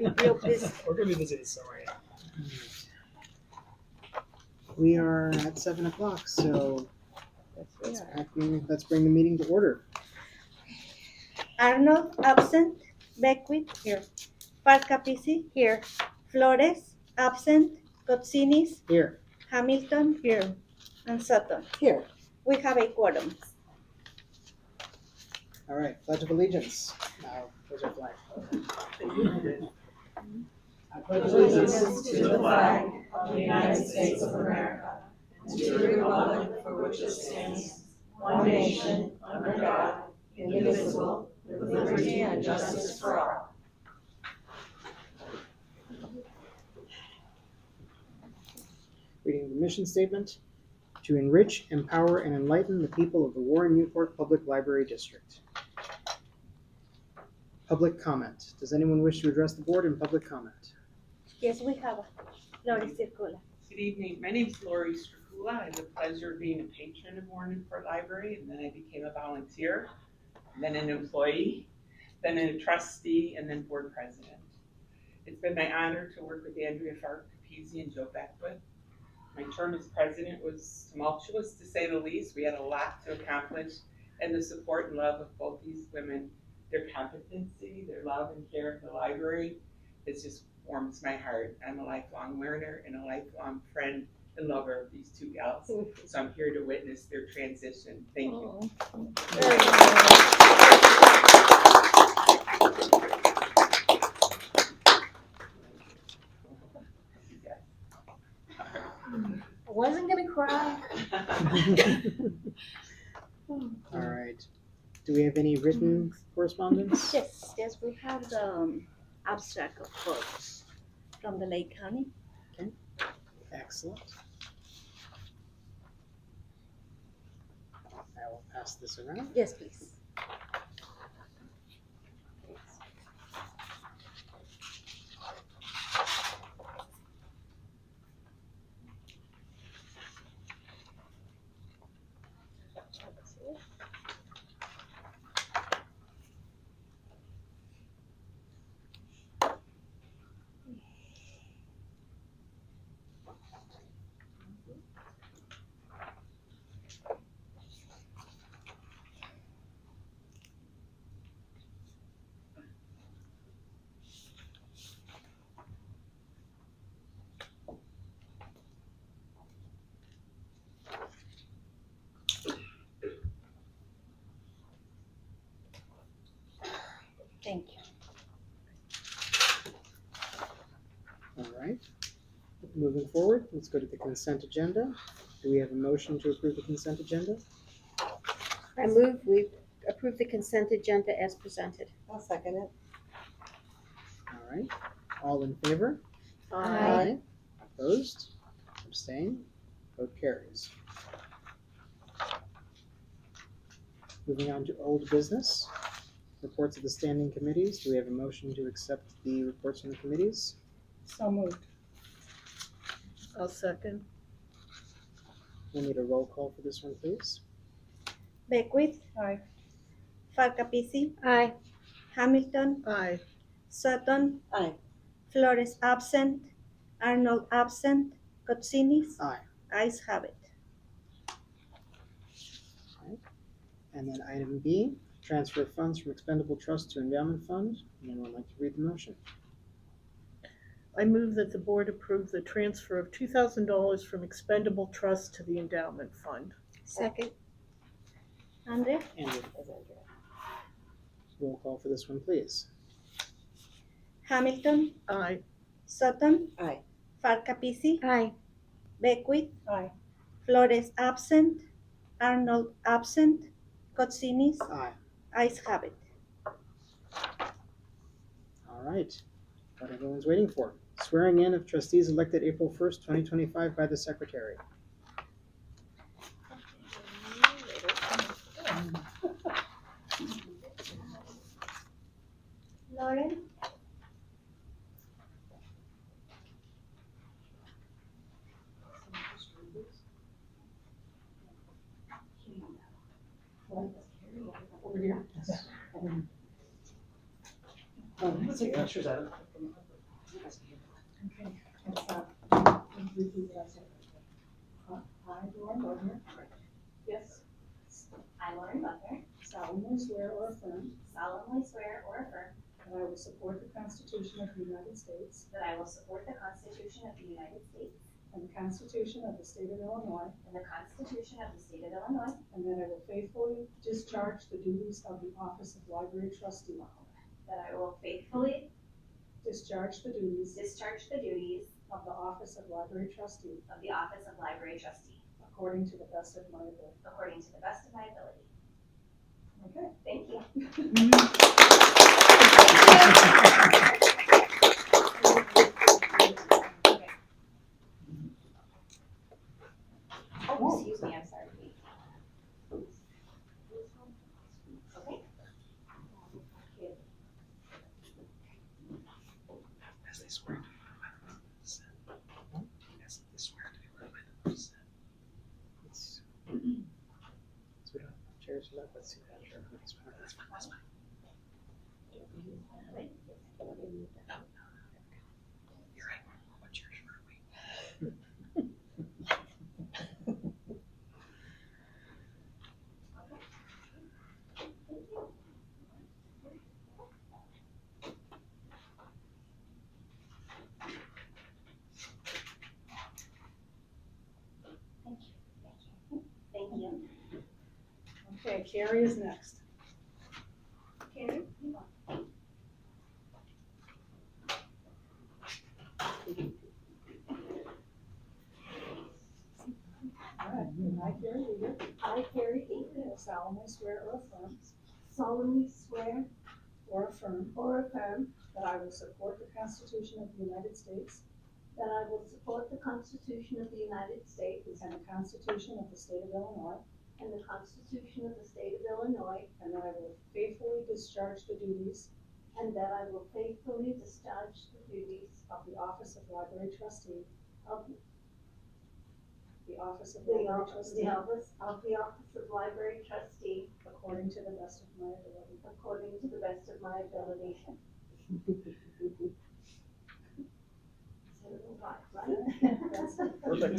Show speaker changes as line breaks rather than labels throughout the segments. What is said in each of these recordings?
Real busy.
We're gonna be busy this summer, yeah.
We are at 7 o'clock, so
Yes, we are.
let's bring the meeting to order.
Arnold, absent. Beckwith, here. Parcapisi, here. Flores, absent. Cotsinis,
Here.
Hamilton, here. And Sutton.
Here.
We have a quorum.
All right, Pledge of Allegiance. Now, where's our flag? I pledge
Allegiance to the flag of the United States of America and to the republic for which it stands, one nation, under God, indivisible, with liberty and justice for all.
Reading the mission statement. To enrich, empower, and enlighten the people of the Warren Newport Public Library District. Public comment. Does anyone wish to address the board in public comment?
Yes, we have. Flores Circula.
Good evening. My name is Lori Stracula. I had the pleasure of being a patron of Warren Newport Library, and then I became a volunteer, then an employee, then a trustee, and then board president. It's been my honor to work with Andrea Farr-Capizzi and Joe Beckwith. My term as president was tumultuous, to say the least. We had a lot to accomplish, and the support and love of both these women, their competency, their love and care of the library, it just warms my heart. I'm a lifelong learner and a lifelong friend and lover of these two gals, so I'm here to witness their transition. Thank you.
Very good.
I wasn't gonna cry.
All right. Do we have any written correspondence?
Yes, we have the abstract of quotes from the Lake County.
Excellent. I will pass this around.
Yes, please. Thank you.
All right. Moving forward, let's go to the consent agenda. Do we have a motion to approve the consent agenda?
I move we approve the consent agenda as presented.
I'll second it.
All right. All in favor?
Aye.
Opposed? Abstain? Vote carries. Moving on to old business. Reports of the standing committees. Do we have a motion to accept the reports from the committees?
So moved.
I'll second.
We'll need a roll call for this one, please.
Beckwith.
Aye.
Farcapisi.
Aye.
Hamilton.
Aye.
Sutton.
Aye.
Flores absent. Arnold absent. Cotsinis.
Aye.
Ayes have it.
And then item B, transfer funds from expendable trust to endowment fund. Anyone would like to read the motion?
I move that the board approve the transfer of $2,000 from expendable trust to the endowment fund.
Second.
Andrea.
And roll call for this one, please.
Hamilton.
Aye.
Sutton.
Aye.
Farcapisi.
Aye.
Beckwith.
Aye.
Flores absent. Arnold absent. Cotsinis.
Aye.
Ayes have it.
All right. What everyone's waiting for. Swearing in of trustees elected April 1st, 2025 by the secretary.
Lauren.
Let's take pictures out of it.
Okay, it's, repeat after. I, Lauren Bogner,
Yes. I, Lauren Butler,
solemnly swear or affirm
solemnly swear or affirm
that I will support the Constitution of the United States
that I will support the Constitution of the United States
and the Constitution of the State of Illinois,
and the Constitution of the State of Illinois,
and that I will faithfully discharge the duties of the Office of Library Trustee,
that I will faithfully
discharge the duties
discharge the duties
of the Office of Library Trustee
of the Office of Library Trustee
according to the best of my ability.
according to the best of my ability.
Okay.
Thank you. Oh, excuse me, I'm sorry. Okay.
As they swear to be by the consent. As they swear to be by the consent. So we don't have chairs for that, let's see that. Sure. That's fine, that's fine, that's fine. You're right. What chairs were we?
Thank you.
Okay, Carrie is next.
Carrie?
All right, and I, Carrie Leader,
I, Carrie Eaton,
solemnly swear or affirm
solemnly swear
or affirm
or affirm
that I will support the Constitution of the United States
that I will support the Constitution of the United States
and the Constitution of the State of Illinois,
and the Constitution of the State of Illinois,
and that I will faithfully discharge the duties
and that I will faithfully discharge the duties
of the Office of Library Trustee,
of
the Office of
the
Library
office
Trustee,
of Library Trustee
according to the best of my ability.
according to the best of my ability.
That's it.
Perfect.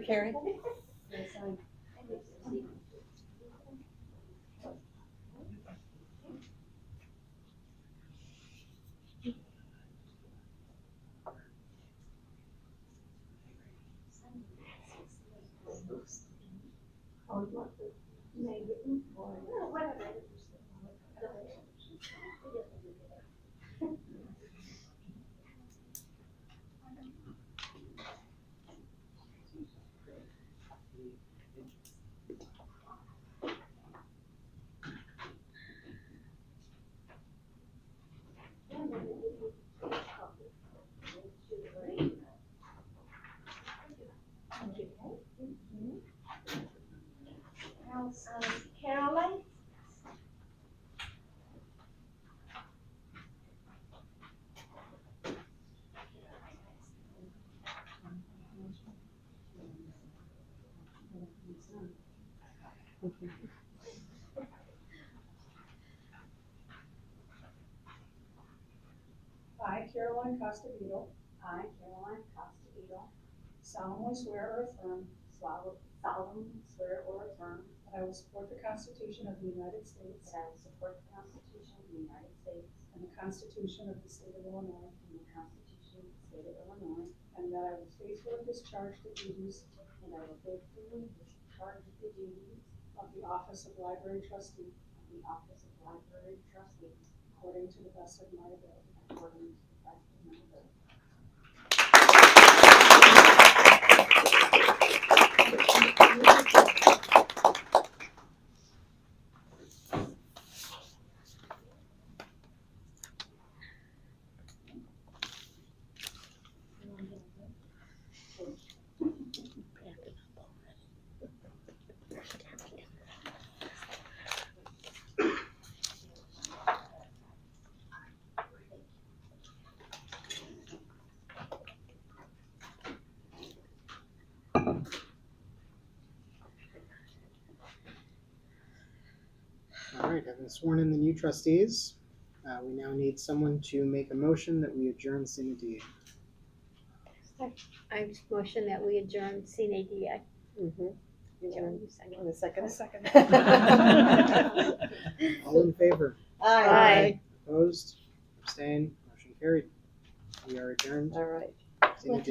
Carrie.
Yes, I-
Oh, you want the name written or whatever. Caroline?
I, Caroline Costabito,
I, Caroline Costa-Edo,
solemnly swear or affirm
solemnly swear or affirm
that I will support the Constitution of the United States
that I will support the Constitution of the United States
and the Constitution of the State of Illinois,
and the Constitution of the State of Illinois,
and that I will faithfully discharge the duties
and I will faithfully discharge the duties
of the Office of Library Trustee
of the Office of Library Trustee
according to the best of my ability.
according to the best of my ability.
Having sworn in the new trustees, we now need someone to make a motion that we adjourn CND.
I motion that we adjourn CNADI.
You want a second?
Second.
All in favor?
Aye.
Opposed? Abstained? Motion carried. We are adjourned.
All right.
CND.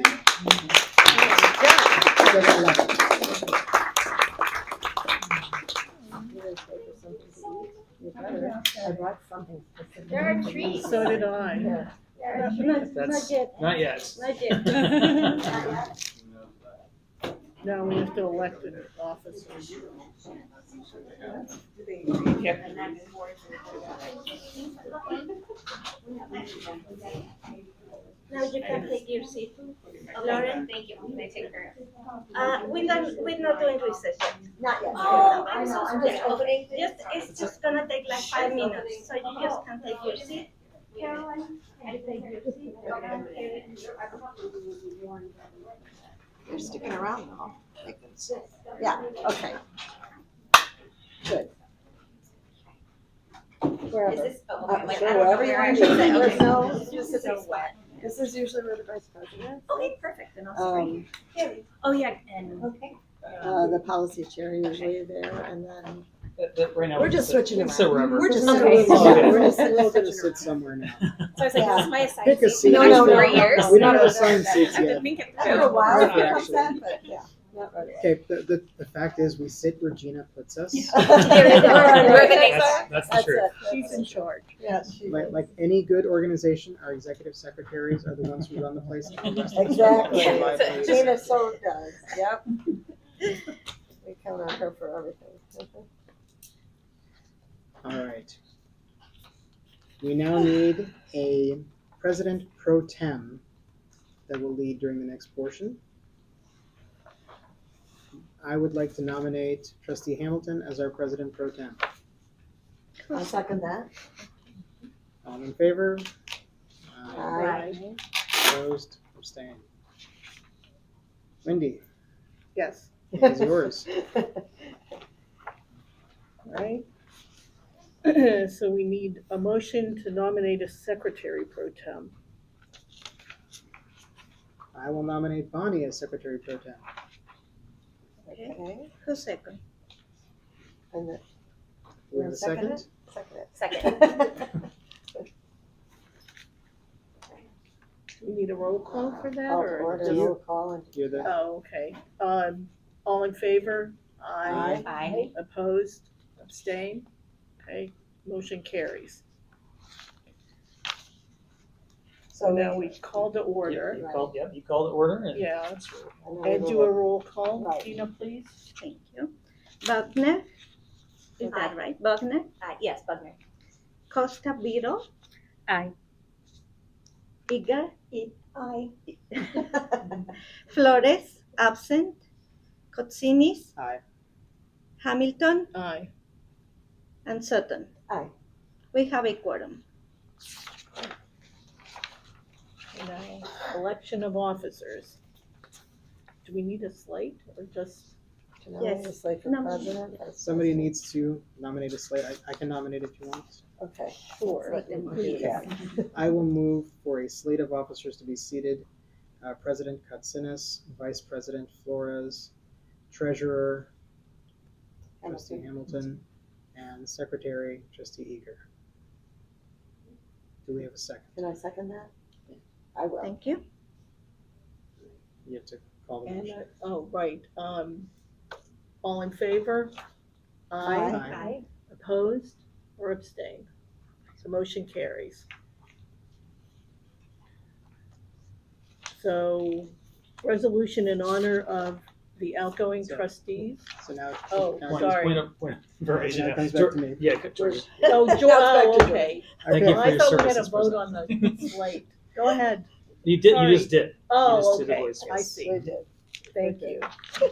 You gonna stay for something to eat? You better. I brought something specific.
There are trees.
So did I.
Yeah.
Not yet.
Not yet.
Not yet.
Now we have to elect an officer.
Now you can take your seat. Lauren, thank you. I take care of it. We're not doing research yet.
Not yet.
Oh,
I
I'm
know,
so
I'm
sorry.
just opening.
It's just gonna take like 5 minutes, so you just can take your seat. Caroline, I take your seat.
They're sticking around though. Yeah, okay. Good. Wherever.
Is this,
Sure, wherever you want to be.
Okay.
There's no
This
specific
is
spot. This is usually where the vice president.
Okay, perfect, then I'll screen. Oh, yeah, and.
Okay. The policy chair usually there, and then
Right now,
we're just switching around.
So wherever.
We're just
Okay.
We're all
switching
gonna sit somewhere now.
So I was like, this is my assigned
Pick a
seat.
seat.
No, no, no,
4
no,
years.
no.
We don't have assigned seats
I
yet.
didn't think it
After a while, it
Actually.
becomes that, but yeah, not right.
Okay, the fact is, we sit where Gina puts us.
That's the truth.
She's in charge.
Yeah,
Like any good organization, our executive secretaries are the ones who run the place. And the rest of us
Exactly.
provide the-
Gina so does, yep. We count on her for everything.
All right. We now need a president pro tem that will lead during the next portion. I would like to nominate Trustee Hamilton as our president pro tem.
I'll second that.
All in favor?
Aye.
Opposed? Abstained. Wendy,
Yes,
it's yours.
right? So we need a motion to nominate a secretary pro tem.
I will nominate Bonnie as secretary pro tem.
Okay,
Who's second?
and then,
We have a second?
Second.
We need a roll call for that,
I'll
or
order
just?
roll call and.
You're the,
Oh, okay. All in favor?
Aye.
Aye.
Opposed? Abstain? Okay, motion carries. So now we call to order.
You called, yep, you called the order and.
Yeah,
and then
and
we
do
will-
a roll call.
Right.
Tina, please.
Thank you. Buckner? Is that right? Buckner?
Yes, Bugner.
Costa Viro?
Aye.
Igar?
Aye.
Flores? Absent. Kotsinis?
Aye.
Hamilton?
Aye.
And Sutton?
Aye.
We have a quorum.
Now, election of officers. Do we need a slate or just?
To nominate a slate for
No.
president.
somebody needs to nominate a slate. I can nominate if you want.
Okay.
Sure.
Let them do that.
I will move for a slate of officers to be seated. President Katsinas, Vice President Flores, Treasurer Trustee Hamilton, and Secretary Trustee Eager. Do we have a second?
Can I second that? I will.
Thank you.
You have to call the
And,
motion.
oh, right. All in favor?
Aye.
Aye.
Opposed or abstained? So motion carries. So resolution in honor of the outgoing
So-
trustees.
So now,
Oh,
now
Point
sorry.
of information.
Now it comes back to me.
Yeah, good, George.
Oh,
Now it's
oh,
back to
okay.
Thank you
Okay.
for
I
your
thought we
service
had a
as
vote
president.
on the slate. Go ahead.
You did,
Sorry.
you just did.
Oh,
just did the
okay.
voice,
I
yes.
see.
We did.
Thank you.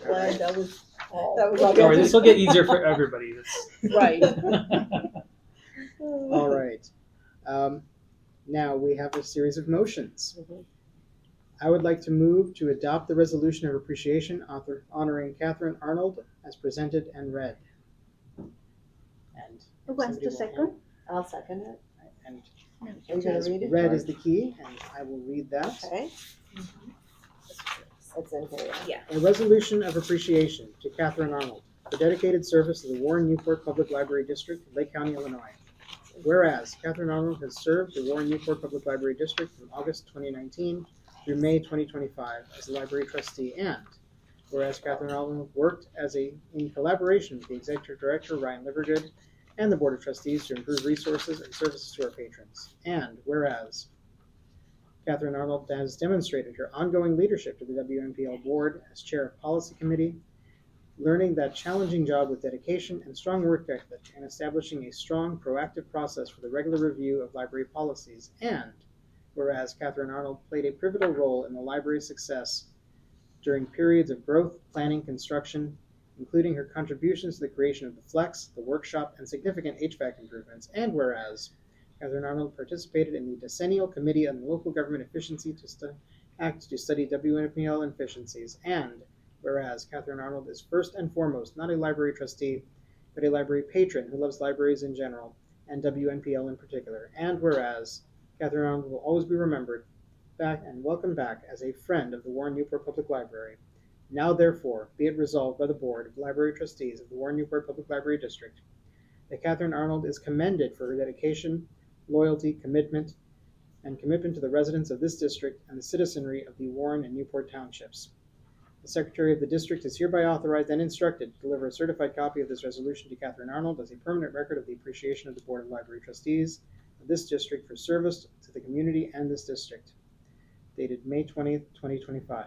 Glad that was all.
That was all
Don't worry,
good.
this will get easier for everybody.
Right.
all right. Now we have a series of motions.
Mhm.
I would like to move to adopt the resolution of appreciation honoring Catherine Arnold as presented and read. And
Who wants to
Somebody will
second?
I'll second it.
And
Are you gonna
as
read it?
red
George?
is the key, and I will read that.
Okay. It's in here.
A resolution of appreciation to Catherine Arnold for dedicated service to the Warren Newport Public Library District, Lake County, Illinois. Whereas Catherine Arnold has served the Warren Newport Public Library District from August 2019 through May 2025 as a library trustee, and whereas Catherine Arnold worked in collaboration with the Executive Director, Ryan Livergood, and the Board of Trustees to improve resources and services to our patrons. And whereas Catherine Arnold has demonstrated her ongoing leadership to the Wnpl Board as Chair of Policy Committee, learning that challenging job with dedication and strong work ethic, and establishing a strong, proactive process for the regular review of library policies. And whereas Catherine Arnold played a pivotal role in the library's success during periods of growth, planning, construction, including her contributions to the creation of the Flex, the workshop, and significant HVAC improvements. And whereas Catherine Arnold participated in the Decennial Committee on Local Government Efficiency Act to study Wnpl efficiencies. And whereas Catherine Arnold is first and foremost not a library trustee, but a library patron who loves libraries in general, and Wnpl in particular. And whereas Catherine Arnold will always be remembered back and welcomed back as a friend of the Warren Newport Public Library. Now therefore be it resolved by the Board of Library Trustees of the Warren Newport Public Library District that Catherine Arnold is commended for her dedication, loyalty, commitment to the residents of this district and the citizenry of the Warren and Newport townships. The Secretary of the District is hereby authorized and instructed to deliver a certified copy of this resolution to Catherine Arnold as a permanent record of the appreciation of the Board of Library Trustees of this district for service to the community and this district. Dated May 20th, 2025.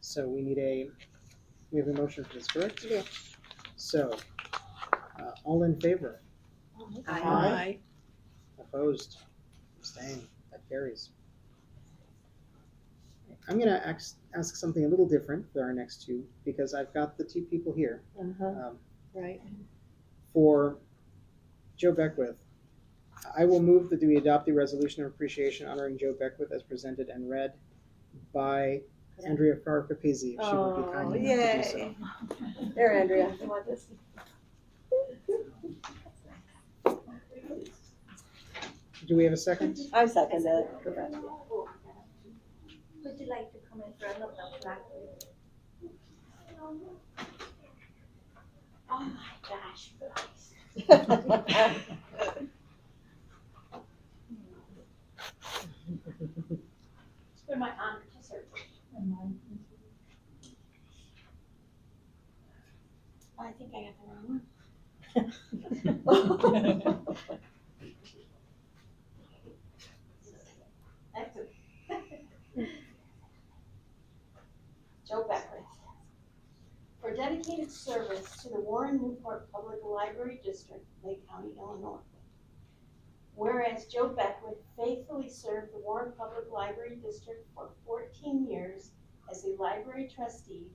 So we have a motion for this, correct?
Yes.
So, all in favor?
Aye.
Opposed? Abstained? That carries. I'm going to ask something a little different for our next two, because I've got the two people here.
Right.
For Joe Beckwith, I will move that we adopt the resolution of appreciation honoring Joe Beckwith as presented and read by Andrea Farr-Capizzi, if she would be kind enough to do so.
There, Andrea.
Do we have a second?
I second it.
Would you like to come in front of the flag? Oh my gosh, guys. It's been my honor to serve. I think I got the wrong one. Excellent. Joe Beckwith. For dedicated service to the Warren Newport Public Library District, Lake County, Illinois. Whereas Joe Beckwith faithfully served the Warren Public Library District for 14 years as a library trustee,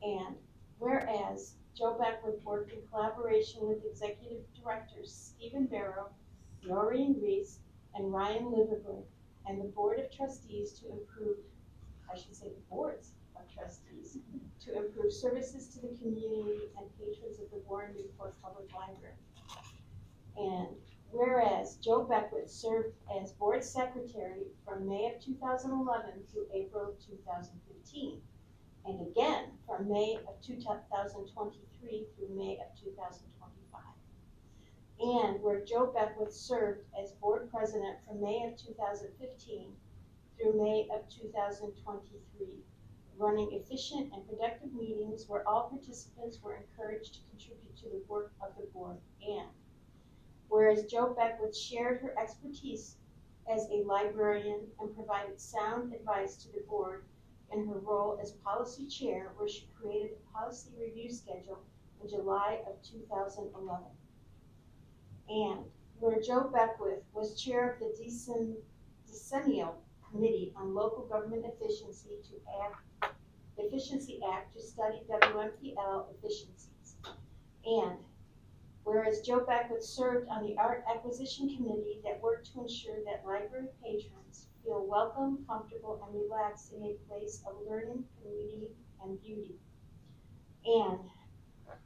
and whereas Joe Beckwith worked in collaboration with Executive Directors Stephen Barrow, Noreen Reese, and Ryan Livergood, and the Board of Trustees to improve, I should say the Boards of Trustees, to improve services to the community and patrons of the Warren Newport Public Library. And whereas Joe Beckwith served as Board Secretary from May of 2011 through April of 2015, and again from May of 2023 through May of 2025. And where Joe Beckwith served as Board President from May of 2015 through May of 2023, running efficient and productive meetings where all participants were encouraged to contribute to the work of the Board. And whereas Joe Beckwith shared her expertise as a librarian and provided sound advice to the Board in her role as Policy Chair, where she created a policy review schedule in July of 2011. And where Joe Beckwith was Chair of the Decennial Committee on Local Government Efficiency Act to study Wnpl efficiencies. And whereas Joe Beckwith served on the Art Acquisition Committee that worked to ensure that library patrons feel welcome, comfortable, and relaxed in a place of learning, community, and beauty. And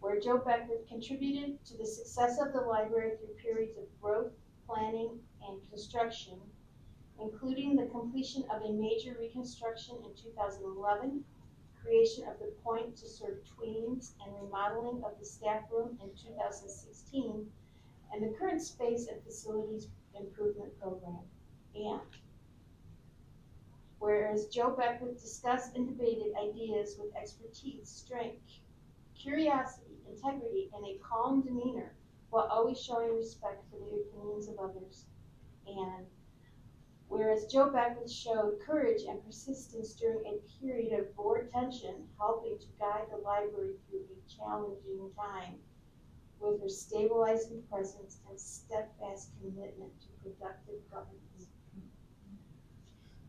where Joe Beckwith contributed to the success of the library through periods of growth, planning, and construction, including the completion of a major reconstruction in 2011, creation of the Point to serve tweens, and remodeling of the staff room in 2016, and the current space and facilities improvement program. And whereas Joe Beckwith discussed and debated ideas with expertise, strength, curiosity, integrity, and a calm demeanor, while always showing respect for the opinions of others. And whereas Joe Beckwith showed courage and persistence during a period of board tension, helping to guide the library through a challenging time with her stabilizing presence and steadfast commitment to productive governance.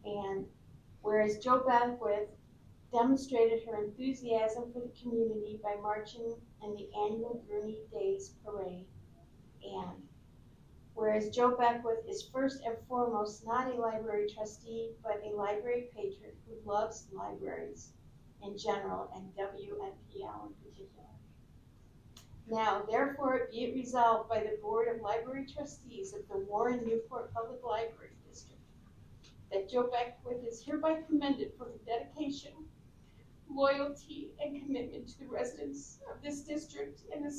And whereas Joe Beckwith demonstrated her enthusiasm for the community by marching in the annual Gurney Days Parade. And whereas Joe Beckwith is first and foremost not a library trustee, but a library patron who loves libraries in general and Wnpl in particular. Now, therefore, be it resolved by the Board of Library Trustees of the Warren Newport Public Library District that Joe Beckwith is hereby commended for her dedication, loyalty, and commitment to the residents of this district and the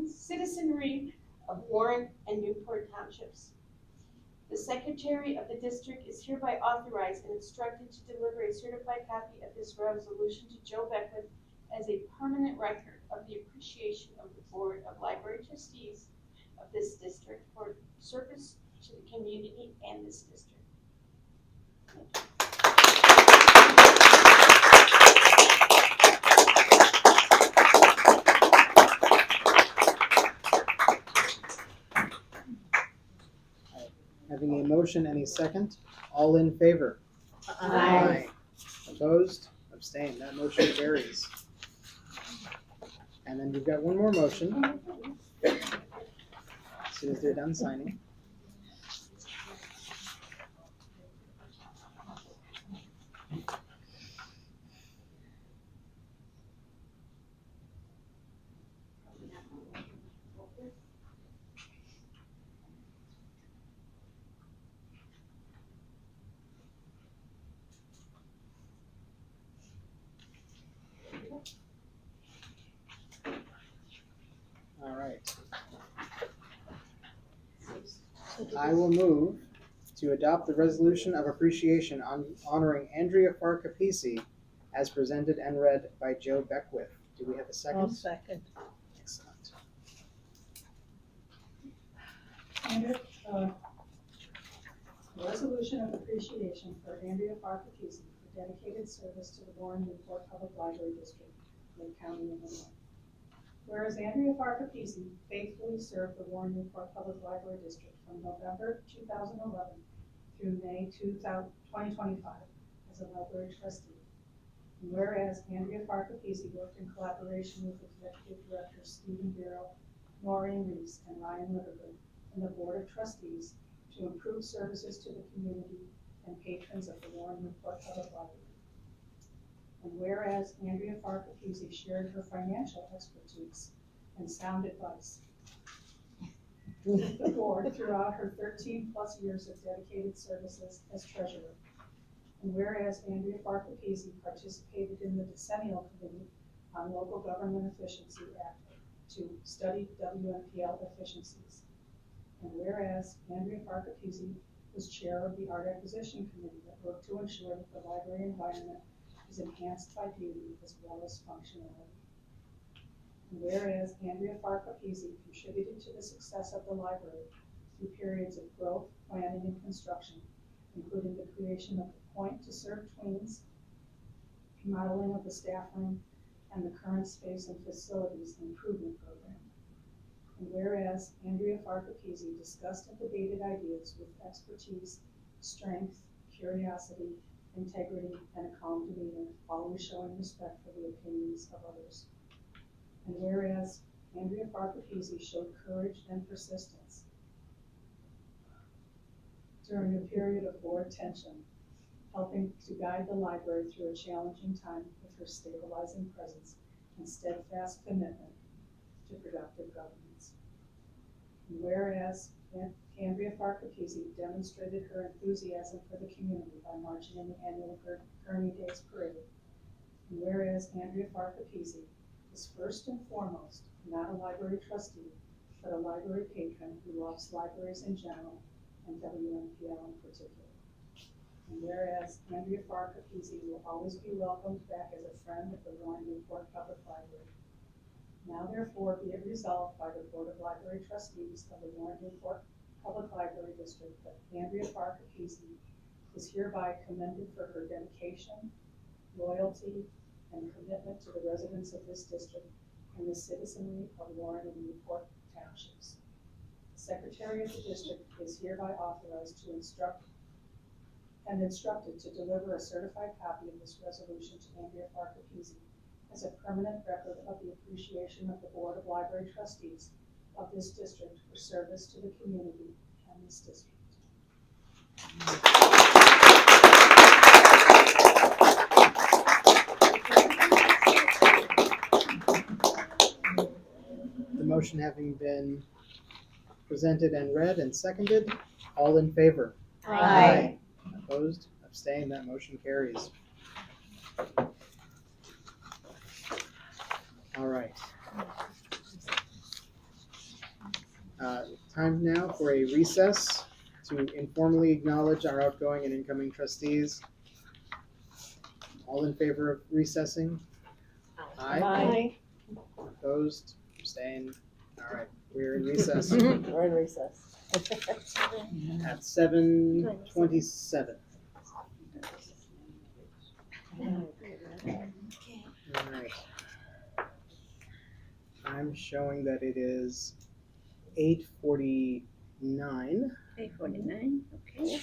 citizenry of Warren and Newport Townships. The Secretary of the District is hereby authorized and instructed to deliver a certified copy of this resolution to Joe Beckwith as a permanent record of the appreciation of the Board of Library Trustees of this district for service to the community and this district.
Having a motion and a second, all in favor?
Aye.
Opposed? Abstained. That motion carries. And then you've got one more motion. As soon as they're done signing. All right. I will move to adopt the resolution of appreciation honoring Andrea Farcapisi as presented and read by Joe Beckwith. Do we have a second?
I'll second.
Excellent.
Resolution of appreciation for Andrea Farcapisi for dedicated service to the Warren Newport Public Library District, Lake County, Illinois. Whereas Andrea Farcapisi faithfully served the Warren Newport Public Library District from November 2011 through May 2025 as a library trustee. And whereas Andrea Farcapisi worked in collaboration with Executive Directors Stephen Barrow, Noreen Reese, and Ryan Littergood and the Board of Trustees to improve services to the community and patrons of the Warren Newport Public Library. And whereas Andrea Farcapisi shared her financial expertise and sound advice with the board throughout her 13+ years of dedicated services as treasurer. And whereas Andrea Farcapisi participated in the Decennial Committee on Local Government Efficiency Act to study Wnpl efficiencies. And whereas Andrea Farcapisi was chair of the Art Acquisition Committee that worked to ensure that the library environment is enhanced by beauty as well as functionality. And whereas Andrea Farcapisi contributed to the success of the library through periods of growth, planning, and construction, including the creation of the Point to serve tweens, remodeling of the staff room, and the current space and facilities improvement program. And whereas Andrea Farcapisi discussed and debated ideas with expertise, strength, curiosity, integrity, and a calm demeanor, always showing respect for the opinions of others. And whereas Andrea Farcapisi showed courage and persistence during a period of board tension, helping to guide the library through a challenging time with her stabilizing presence and steadfast commitment to productive governance. And whereas Cambria Farkapisi demonstrated her enthusiasm for the community by marching in the annual Kearney Days Parade. And whereas Andrea Farkapisi is first and foremost not a library trustee, but a library patron who loves libraries in general and Wnpl in particular. And whereas Andrea Farkapisi will always be welcomed back as a friend of the Warren Newport Public Library. Now therefore be it resolved by the Board of Library Trustees of the Warren Newport Public Library District that Andrea Farkapisi is hereby commended for her dedication, loyalty, and commitment to the residents of this district and the citizenry of Warren and Newport Townships. The Secretary of the District is hereby authorized to instructed to deliver a certified copy of this resolution to Andrea Farkapisi as a permanent record of the appreciation of the Board of Library Trustees of this district for service to the community and this district.
The motion having been presented and read and seconded, all in favor?
Aye.
Opposed? Abstained? That motion carries. All right. Time now for a recess to informally acknowledge our outgoing and incoming trustees. All in favor of recessing? Aye. Opposed? Abstained? All right, we're in recess
We're in recess.
at 7:27. All right. I'm showing that it is 8:49.
8:49, okay.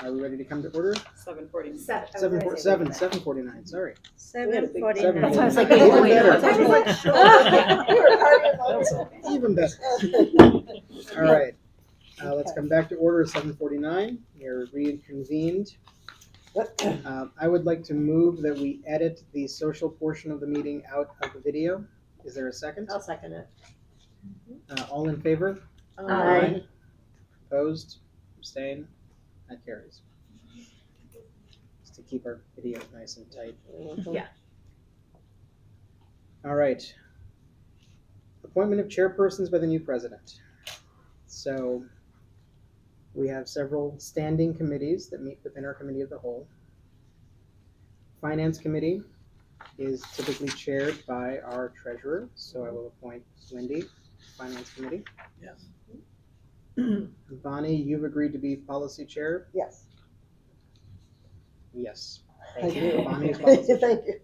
Are we ready to come to order?
7:40.
7:49, sorry.
7:49.
That's why I was like,
Even
wait,
better.
what time is it?
Even better. All right, let's come back to order, 7:49. You're reconvened. I would like to move that we edit the social portion of the meeting out of the video. Is there a second?
I'll second it.
All in favor?
Aye.
Opposed? Abstain? That carries. Just to keep our video nice and tight.
Yeah.
All right. Appointment of chairpersons by the new president. So we have several standing committees that meet within our committee of the whole. Finance committee is typically chaired by our treasurer, so I will appoint Wendy, finance committee.
Yes.
Bonnie, you've agreed to be policy chair?
Yes.
Yes.
I
Thank you.
do.
Bonnie is policy chair.
Thank you.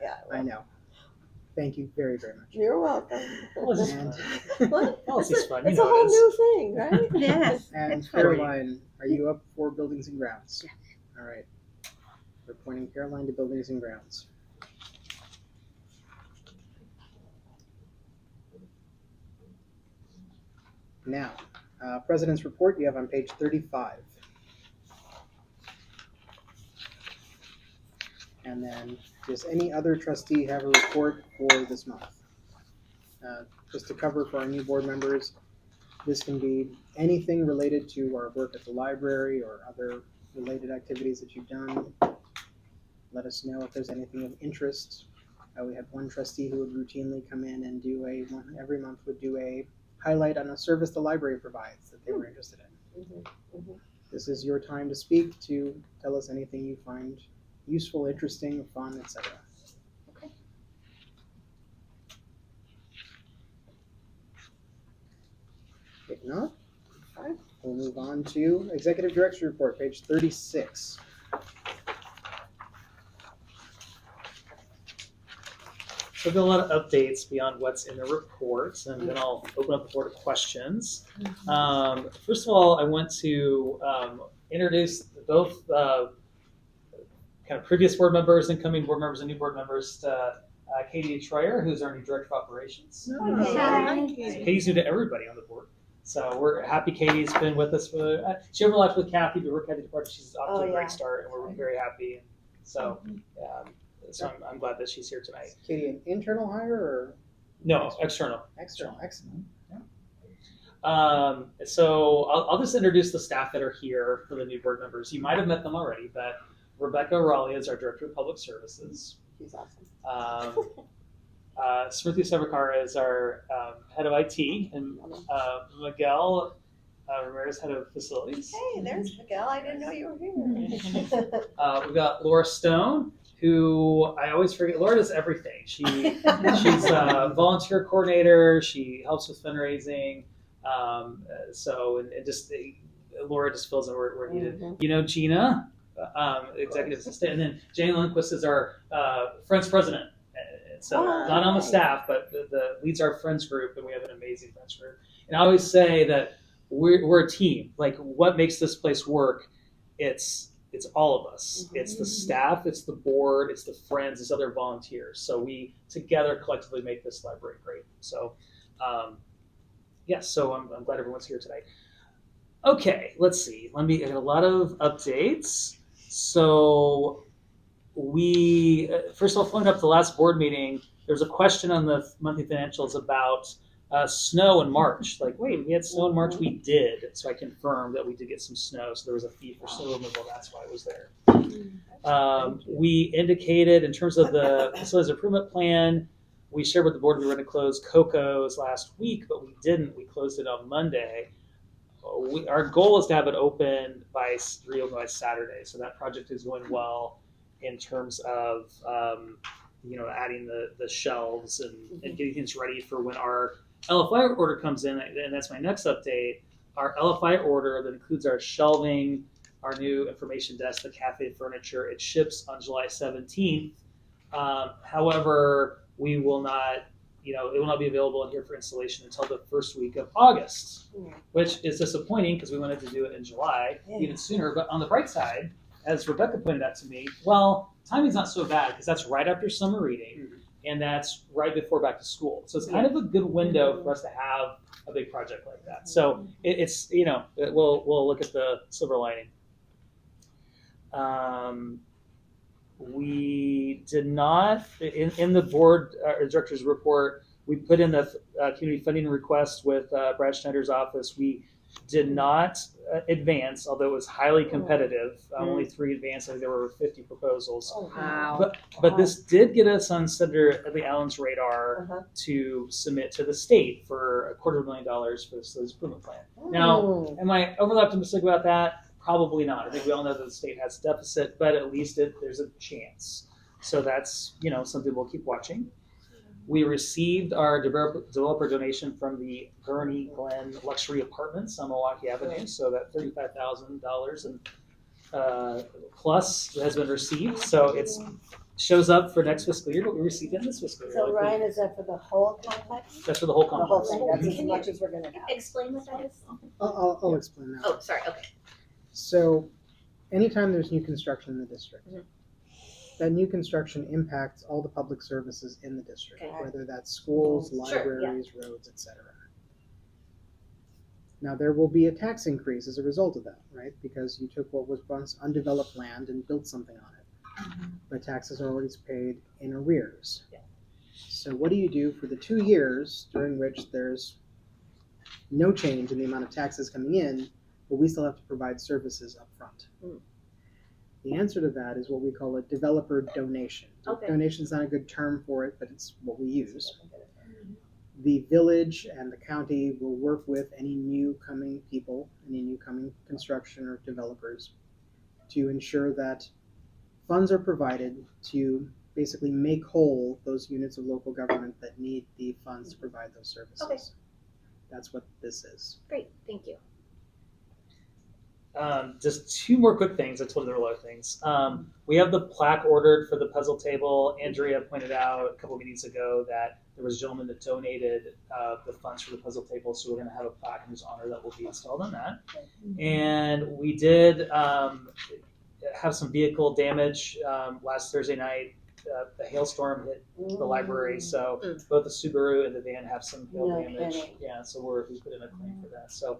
Yeah.
I know. Thank you very, very much.
You're welcome.
And,
What?
Policy's fun, you
It's a
know
whole
it is.
new thing, right?
Yes.
and Caroline, are you up for buildings and grounds? All right. We're appointing Caroline to buildings and grounds. Now, President's report you have on page 35. And then, does any other trustee have a report for this month? Just to cover for our new board members, this can be anything related to our work at the library or other related activities that you've done. Let us know if there's anything of interest. We had one trustee who would routinely come in and do every month would do a highlight on a service the library provides that they were interested in. This is your time to speak, to tell us anything you find useful, interesting, fun, etc.
Okay.
If not, we'll move on to Executive Director's Report, page 36.
So there've been a lot of updates beyond what's in the report, and then I'll open up the floor to questions. First of all, I want to introduce both kind of previous board members, incoming board members, and new board members to Katie Troyer, who's our new Director of Operations. Katie's new to everybody on the board. So we're happy Katie's been with us for, she overlapped with Kathy, but we're Kathy departed. She's off to a great start, and we're very happy. So So I'm glad that she's here tonight.
Katie, an internal hire or
No, external.
external? Excellent.
So I'll just introduce the staff that are here for the new board members. You might have met them already, but Rebecca Raleigh is our Director of Public Services.
She's awesome.
Smriti Savakara is our Head of IT, and Miguel Ramirez, Head of Facilities.
Hey, there's Miguel. I didn't know you were here.
We've got Laura Stone, who I always forget. Laura does everything. She's a volunteer coordinator. She helps with fundraising. Laura just fills in where needed. You know Gina, executive assistant, and then Jane Lundquist is our Friends president. So not on the staff, but the leads our Friends group, and we have an amazing Friends group. And I always say that we're a team. Like, what makes this place work? It's all of us. It's the staff, it's the board, it's the friends, it's other volunteers. So we together collectively make this library great. So so I'm glad everyone's here today. Okay, let's see. I got a lot of updates. So we, first of all, following up the last board meeting, there was a question on the monthly financials about snow in March. Like, wait, we had snow in March? We did. So I confirmed that we did get some snow. So there was a fee for snow removal. That's why it was there. We indicated in terms of the facilities improvement plan, we shared with the board we were going to close Coco's last week, but we didn't. We closed it on Monday. Our goal is to have it reopen by Saturday. So that project is going well in terms of adding the shelves and getting things ready for when our LFI order comes in. And that's my next update. Our LFI order that includes our shelving, our new information desk, the cafe furniture, it ships on July 17th. However, we will not, it will not be available in here for installation until the first week of August, which is disappointing because we wanted to do it in July, even sooner. But on the bright side, as Rebecca pointed out to me, well, timing's not so bad because that's right after summer reading and that's right before back to school. So it's kind of a good window for us to have a big project like that. So we'll look at the silver lining. We did not, in the board director's report, we put in the community funding request with Brad Schneider's office. We did not advance, although it was highly competitive. Only 3 advanced. I think there were 50 proposals.
Oh, wow.
But this did get us on Senator Edley Allen's radar to submit to the state for $250,000 for the facilities improvement plan. Now, am I overly optimistic about that? Probably not. I think we all know that the state has a deficit, but at least there's a chance. So that's something we'll keep watching. We received our developer donation from the Gurney Glen Luxury Apartments on Milwaukee Avenue. So that $35,000 and plus has been received. So it shows up for next fiscal year, but we received it in this fiscal year.
So Ryan, is that for the whole complex?
That's for the whole
The whole
complex.
thing, that's as much as we're gonna have.
Explain what that is.
I'll explain that.
Oh, sorry. Okay.
So anytime there's new construction in the district, that new construction impacts all the public services in the district, whether that's schools, libraries, roads, etc. Now there will be a tax increase as a result of that, right? Because you took what was once undeveloped land and built something on it. But taxes are always paid in arrears. So what do you do for the 2 years during which there's no change in the amount of taxes coming in, but we still have to provide services up front? The answer to that is what we call a developer donation. Donation is not a good term for it, but it's what we use. The village and the county will work with any new coming people, any new coming construction or developers to ensure that funds are provided to basically make whole those units of local government that need the funds to provide those services. That's what this is.
Great. Thank you.
Just 2 more quick things. I told you there were a lot of things. We have the plaque ordered for the puzzle table. Andrea pointed out a couple meetings ago that there was a gentleman that donated the funds for the puzzle table, so we're going to have a plaque in his honor that will be installed on that. And we did have some vehicle damage last Thursday night. The hailstorm hit the library, so both the Subaru and the van have some hail damage. Yeah, so we put in a claim for that. So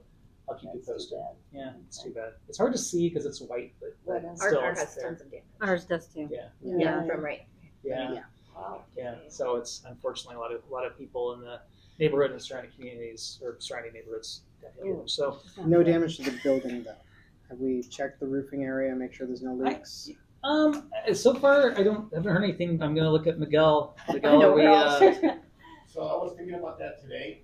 I'll keep you posted. Yeah, it's too bad. It's hard to see because it's white, but still,
Our car has tons of damage.
Ours does too.
Yeah.
Yeah, from right.
Yeah.
Wow.
Yeah. So it's unfortunately a lot of people in the neighborhood and surrounding communities or surrounding neighborhoods got hit. So
No damage to the building though. Have we checked the roofing area, make sure there's no leaks?
so far I haven't heard anything. I'm gonna look at Miguel.
I
Miguel,
know
are we?
we're all.
So I was thinking about that today,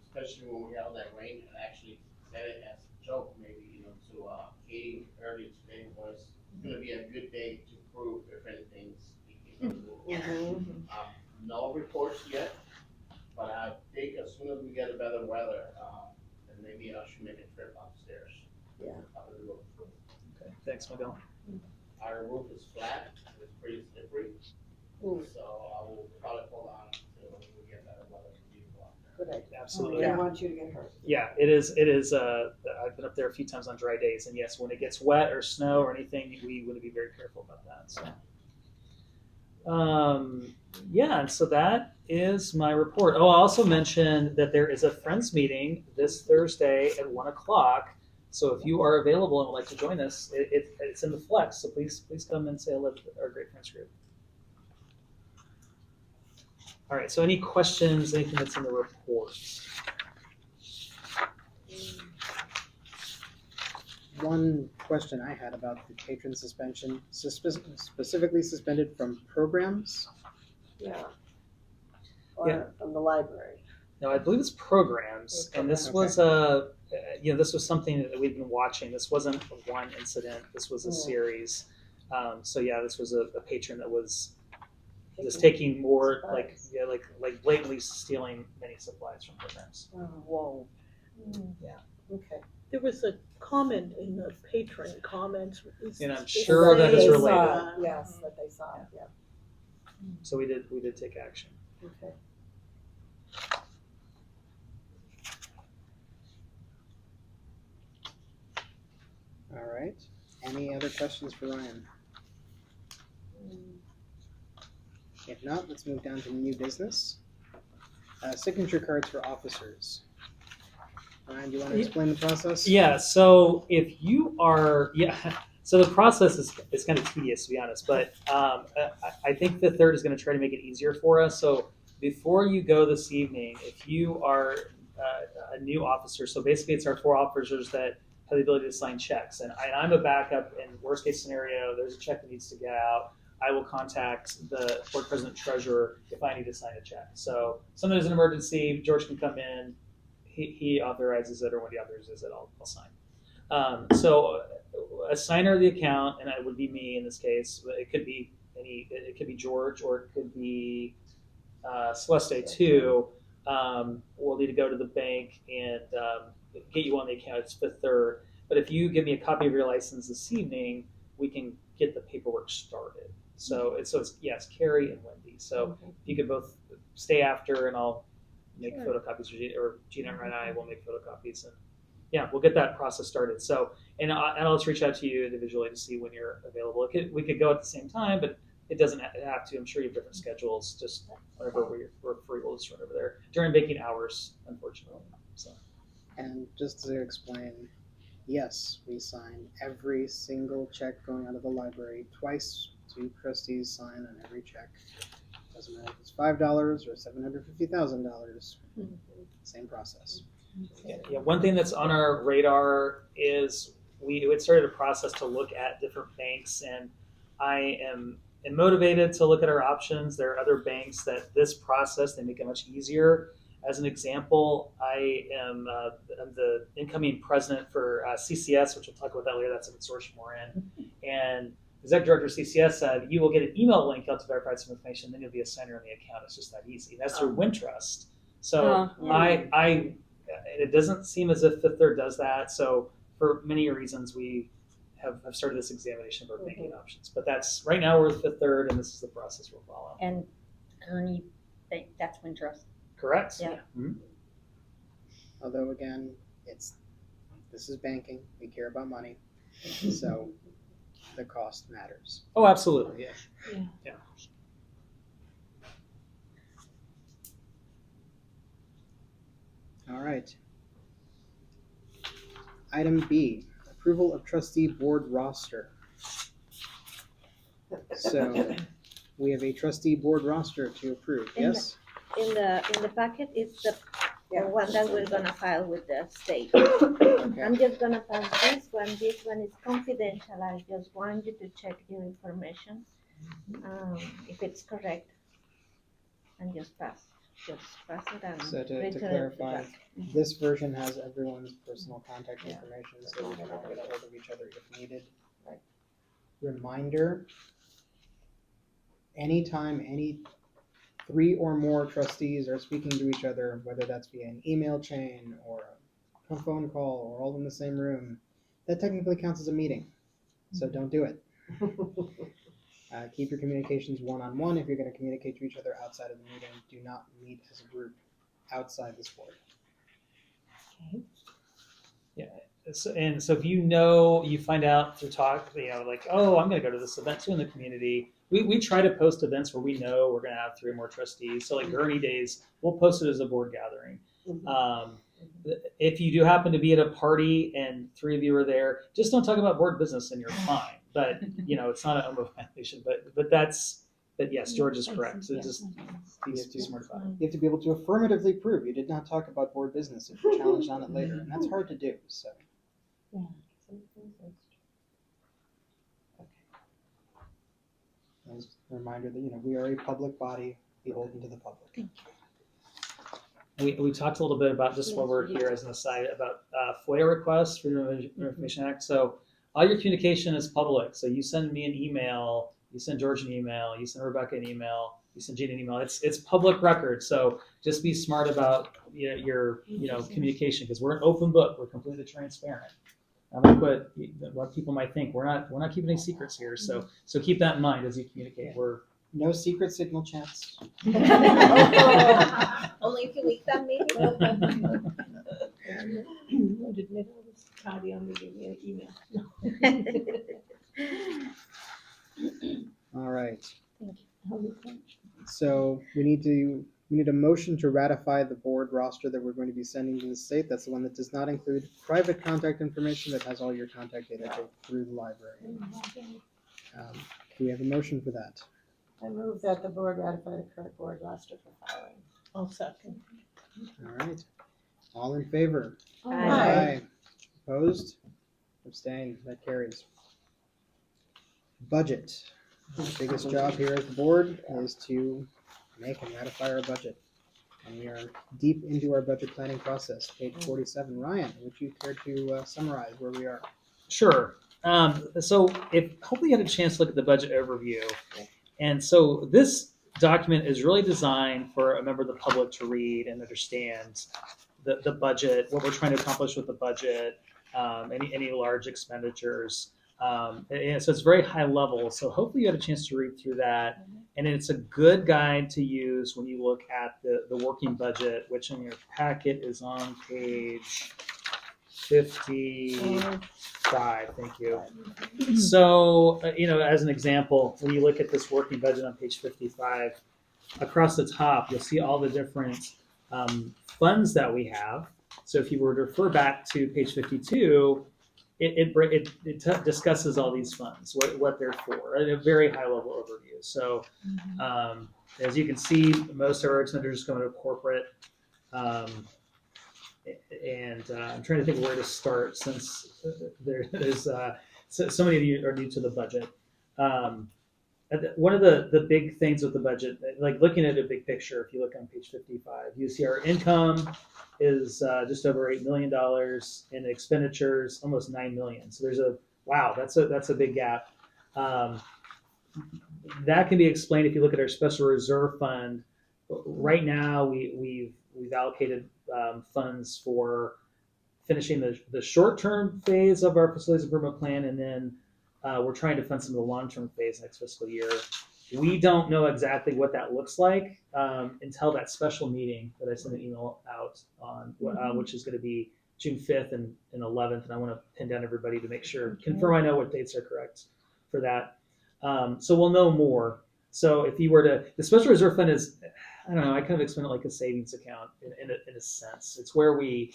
especially when we got all that rain, and actually said it as a joke, maybe, to Katie earlier today was it's gonna be a good day to prove if anything's leaking. No reports yet, but I think as soon as we get a better weather, then maybe I should make a trip upstairs.
Yeah.
Up to the roof.
Okay, thanks, Miguel.
Our roof is flat, it's pretty slippery, so I will probably hold on until we get better weather to be up there.
Good idea.
Absolutely.
We don't want you to get hurt.
Yeah, it is. It is. I've been up there a few times on dry days, and yes, when it gets wet or snow or anything, we want to be very careful about that. So, yeah, and so that is my report. Oh, I also mentioned that there is a friends meeting this Thursday at 1:00. So if you are available and would like to join us, it's in the Flex. So please come and say hello to our great friends group. All right. So any questions? Anything that's in the report?
One question I had about the patron suspension, specifically suspended from programs.
Yeah. Or from the library.
No, I believe it's programs, and this was this was something that we've been watching. This wasn't one incident. This was a series. So yeah, this was a patron that was just taking more
supplies.
like blatantly stealing many supplies from programs.
Oh, whoa.
Yeah.
Okay.
There was a comment in the patron comments.
And I'm sure that is
They
related.
saw it, yes, that they saw it, yeah.
So we did take action.
Okay.
All right. Any other questions for Ryan? If not, let's move down to new business. Signature cards for officers. Ryan, do you want to explain the process?
Yeah. So if you are, so the process is kind of tedious, to be honest, but I think the third is going to try to make it easier for us. So before you go this evening, if you are a new officer, so basically it's our 4 officers that have the ability to sign checks, and I'm a backup. In worst case scenario, there's a check that needs to get out. I will contact the board president treasurer if I need to sign a check. So something is an emergency, George can come in. He authorizes it, or when he authorizes it, I'll sign. So a signer of the account, and that would be me in this case. It could be it could be George, or it could be Celeste too. We'll need to go to the bank and get you on the account. It's Fifth Third. But if you give me a copy of your license this evening, we can get the paperwork started. So it's Carrie and Wendy. So if you could both stay after, and I'll make photocopies, or Gina and I will make photocopies, and yeah, we'll get that process started. So and I'll just reach out to you individually to see when you're available. We could go at the same time, but it doesn't have to. I'm sure you have different schedules. Just whenever we're free, we'll just run over there during banking hours, unfortunately. So.
And just to explain, yes, we sign every single check going out of the library twice. 2 trustees sign on every check. Doesn't matter if it's $5 or $750,000. Same process.
Yeah. One thing that's on our radar is we had started a process to look at different banks, and I am motivated to look at our options. There are other banks that this process, they make it much easier. As an example, I am I'm the incoming president for CCS, which we'll talk about that later. That's a consortium we're in. And the executive director of CCS said, you will get an email link out to verify some information, then you'll be a signer on the account. It's just that easy. That's through Wintrust. So it doesn't seem as if Fifth Third does that. So for many reasons, we have started this examination of our banking options. But that's right now we're with Fifth Third, and this is the process we'll follow.
And Kearney, that's Wintrust.
Correct?
Yeah.
Mm-hmm.
Although again, this is banking. We care about money. So the cost matters.
Oh, absolutely. Yeah.
All right. Item B, approval of trustee board roster. So we have a trustee board roster to approve,
In
yes?
In the packet is the one that we're gonna file with the state.
Okay.
I'm just gonna pass this one. This one is confidential. I just want you to check your information, if it's correct, and just pass it and
So to
return it
clarify,
back.
this version has everyone's personal contact information, so we can get a hold of each other if needed.
Right.
Reminder, anytime any 3 or more trustees are speaking to each other, whether that's via an email chain or a phone call or all in the same room, that technically counts as a meeting. So don't do it. Keep your communications one-on-one. If you're going to communicate to each other outside of the meeting, do not meet as a group outside this board.
So if you find out through talk, like, oh, I'm going to go to this event too in the community. We try to post events where we know we're going to have 3 or more trustees. So like Gurney Days, we'll post it as a board gathering. If you do happen to be at a party and 3 of you are there, just don't talk about board business and you're fine. But it's not an OMA violation. But yes, George is correct. So just be smart about it.
You have to be able to affirmatively prove you did not talk about board business if you're challenged on it later, and that's hard to do. So. As a reminder that we are a public body beholden to the public.
We talked a little bit about, just while we're here as an aside, about FOIA requests, Freedom of Information Act. So all your communication is public. So you send me an email, you send George an email, you send Rebecca an email, you send Gina an email. It's public record. So just be smart about your communication, because we're an open book. We're completely transparent. Like what people might think, we're not keeping any secrets here. So keep that in mind as you communicate. We're
no secret signal chats.
Only if you leak them, maybe.
Won't admit I was copy on the email.
All right.
Thank you.
So we need a motion to ratify the board roster that we're going to be sending to the state. That's the one that does not include private contact information, that has all your contact data through the library. Do we have a motion for that?
I move that the board ratify the current board roster for filing.
I'll second.
All right. All in favor?
Aye.
Opposed? Abstained? That carries. Budget. The biggest job here at the board is to make and ratify our budget. And we are deep into our budget planning process. Page 47. Ryan, would you care to summarize where we are?
Sure. So hopefully you had a chance to look at the budget overview. And so this document is really designed for a member of the public to read and understand the budget, what we're trying to accomplish with the budget, any large expenditures. And so it's very high level. So hopefully you had a chance to read through that. And it's a good guide to use when you look at the working budget, which in your packet is on page 55. Thank you. So, as an example, when you look at this working budget on page 55, across the top, you'll see all the different funds that we have. So if you were to refer back to page 52, it discusses all these funds, what they're for, at a very high level overview. So as you can see, most of our expenditures come out of corporate. And I'm trying to think where to start, since there's so many of you are new to the budget. One of the big things with the budget, like looking at a big picture, if you look on page 55, you see our income is just over $8 million, and expenditures almost $9 million. So that's a big gap. That can be explained if you look at our special reserve fund. Right now, we've allocated funds for finishing the short-term phase of our facilities improvement plan, and then we're trying to fund some of the long-term phase next fiscal year. We don't know exactly what that looks like until that special meeting that I sent an email out on, which is going to be June 5th and 11th, and I want to pin down everybody to make sure, confirm I know what dates are correct for that. So we'll know more. So if you were to, the special reserve fund is, I don't know, I kind of explain it like a savings account in a sense. It's where we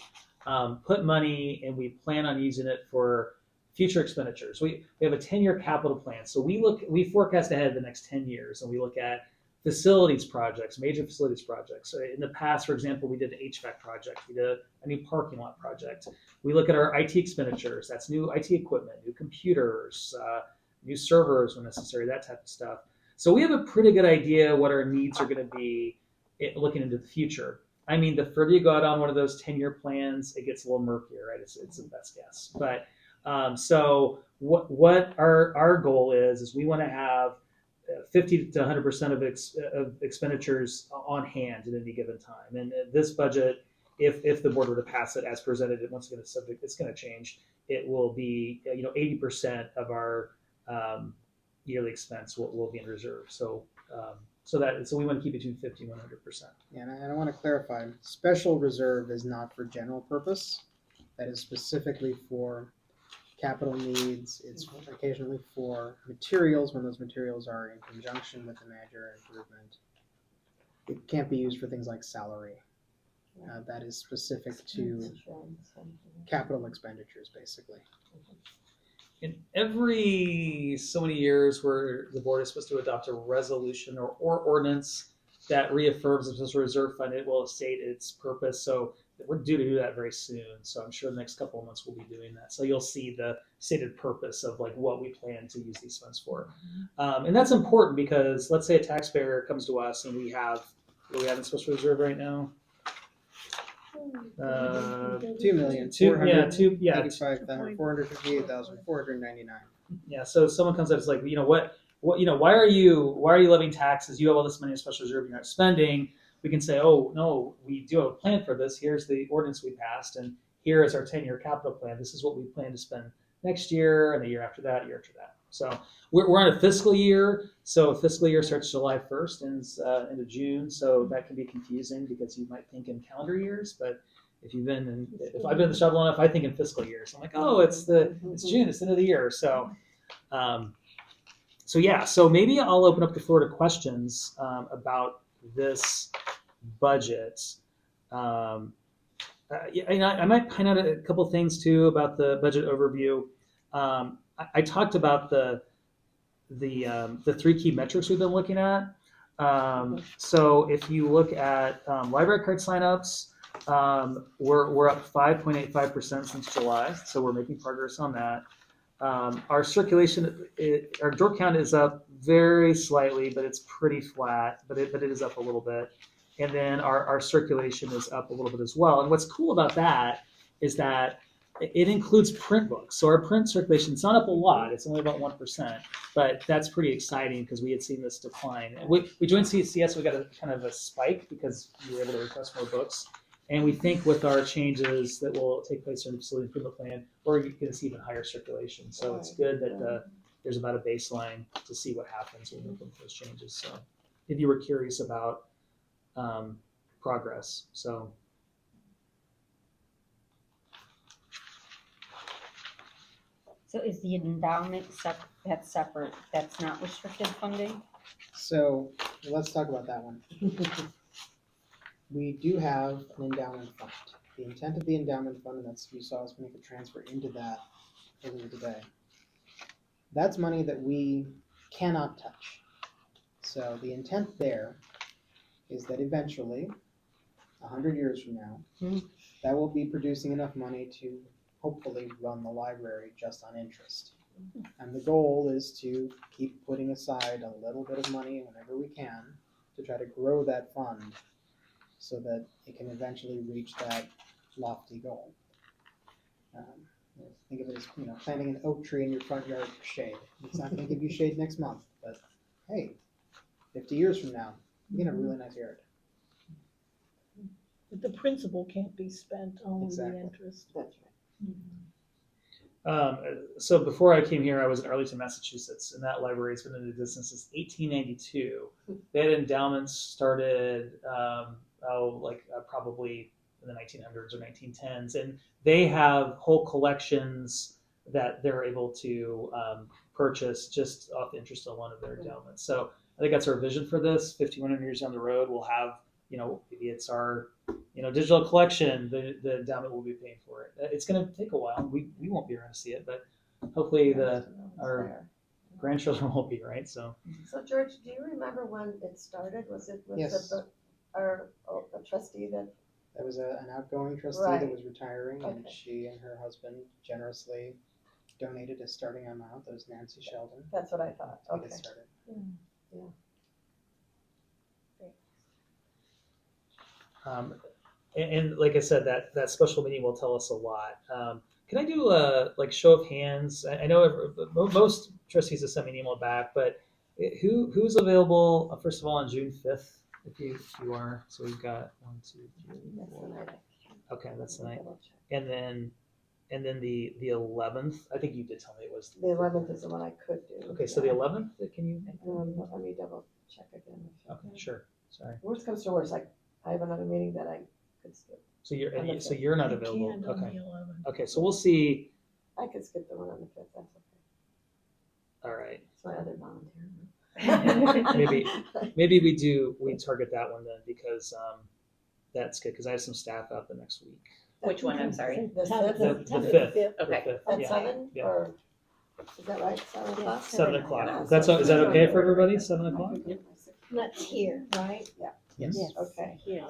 put money and we plan on using it for future expenditures. We have a 10-year capital plan. So we forecast ahead the next 10 years, and we look at facilities projects, major facilities projects. So in the past, for example, we did an HVAC project. We did a new parking lot project. We look at our IT expenditures. That's new IT equipment, new computers, new servers when necessary, that type of stuff. So we have a pretty good idea what our needs are going to be looking into the future. I mean, the further you go out on one of those 10-year plans, it gets a little murkier, right? It's the best guess. But so what our goal is we want to have 50 to 100% of expenditures on hand at any given time. And this budget, if the board were to pass it as presented, once again, it's going to change. It will be 80% of our yearly expense will be in reserve. So we want to keep it between 50 and 100%.
Yeah, and I want to clarify, special reserve is not for general purpose. That is specifically for capital needs. It's occasionally for materials when those materials are in conjunction with the major improvement. It can't be used for things like salary. That is specific to capital expenditures, basically.
In every so many years where the board is supposed to adopt a resolution or ordinance that reaffirms the special reserve fund, it will state its purpose. So we're due to do that very soon. So I'm sure the next couple of months we'll be doing that. So you'll see the stated purpose of like what we plan to use these funds for. And that's important because let's say a taxpayer comes to us and we have, what do we have in special reserve right now?
2,458,458,499.
Yeah. So someone comes up, it's like, why are you levying taxes? You have all this money in special reserve you're not spending. We can say, oh no, we do have a plan for this. Here's the ordinance we passed, and here is our 10-year capital plan. This is what we plan to spend next year, and the year after that, year after that. So we're on a fiscal year. So a fiscal year starts July 1st and ends into June. So that can be confusing because you might think in calendar years, but if I've been in the shop long enough, I think in fiscal years. I'm like, oh, it's June, it's the end of the year. So so maybe I'll open up the floor to questions about this budget. I might point out a couple things too about the budget overview. I talked about the 3 key metrics we've been looking at. So if you look at library card signups, we're up 5.85% since July, so we're making progress on that. Our circulation, our door count is up very slightly, but it's pretty flat, but it is up a little bit. And then our circulation is up a little bit as well. And what's cool about that is that it includes print books. So our print circulation, it's not up a lot. It's only about 1%, but that's pretty exciting because we had seen this decline. We joined CCS, we got a kind of a spike because we were able to request more books. And we think with our changes that will take place in the facility improvement plan, we're going to see even higher circulation. So it's good that there's about a baseline to see what happens when we implement those changes. So if you were curious about progress. So
is the endowment that's separate? That's not restricted funding?
So let's talk about that one. We do have an endowment fund. The intent of the endowment fund, and that's you saw us make a transfer into that earlier today. That's money that we cannot touch. So the intent there is that eventually, 100 years from now, that will be producing enough money to hopefully run the library just on interest. And the goal is to keep putting aside a little bit of money whenever we can to try to grow that fund so that it can eventually reach that lofty goal. Think of it as planting an oak tree in your front yard for shade. It's not going to give you shade next month, but hey, 50 years from now, you can have a really nice yard.
But the principal can't be spent, only the interest.
That's right.
So before I came here, I was in Arlington, Massachusetts, and that library has been in existence since 1892. They had endowments started probably in the 1900s or 1910s, and they have whole collections that they're able to purchase just off the interest alone of their endowments. So I think that's our vision for this. 100 years down the road, we'll have, maybe it's our, digital collection, the endowment will be paying for it. It's going to take a while. We won't be around to see it, but hopefully our grandchildren will be, right? So
So George, do you remember when it started? Was it with
Yes.
a trustee that,
That was an outgoing trustee
Right.
that was retiring, and
Okay.
she and her husband generously donated a starting amount. That was Nancy Sheldon.
that's what I thought,
To get
okay.
started.
and like I said, that special meeting will tell us a lot. Can I do a like show of hands? I know most trustees have sent me an email back, but who's available first of all on June 5th if you are? So we've got 1, 2, 3,
That's the
4.
night.
Okay, that's the night.
Double check.
And then the 11th. I think you did tell me it was
The 11th is the one I could do.
Okay, so the 11th. Can you?
Let me double check again.
Okay, sure. Sorry.
Worst comes to worst, I have another meeting that I could skip.
So you're
On the
so
5th.
you're not
I
available.
can't on
Okay.
the 11th.
Okay, so we'll see.
I could skip the one on the 5th, that's okay.
All right.
It's my other volunteer.
Maybe we target that one then because that's good because I have some staff out the next week.
Which one? I'm sorry.
The fifth?
The 5th.
Okay.
The 5th,
At
yeah.
7,
Yeah.
or, is that right, 7 o'clock?
7
Yeah,
o'clock.
so
Is that okay for everybody? 7 o'clock?
That's here, right?
Yes.
Okay.
Here.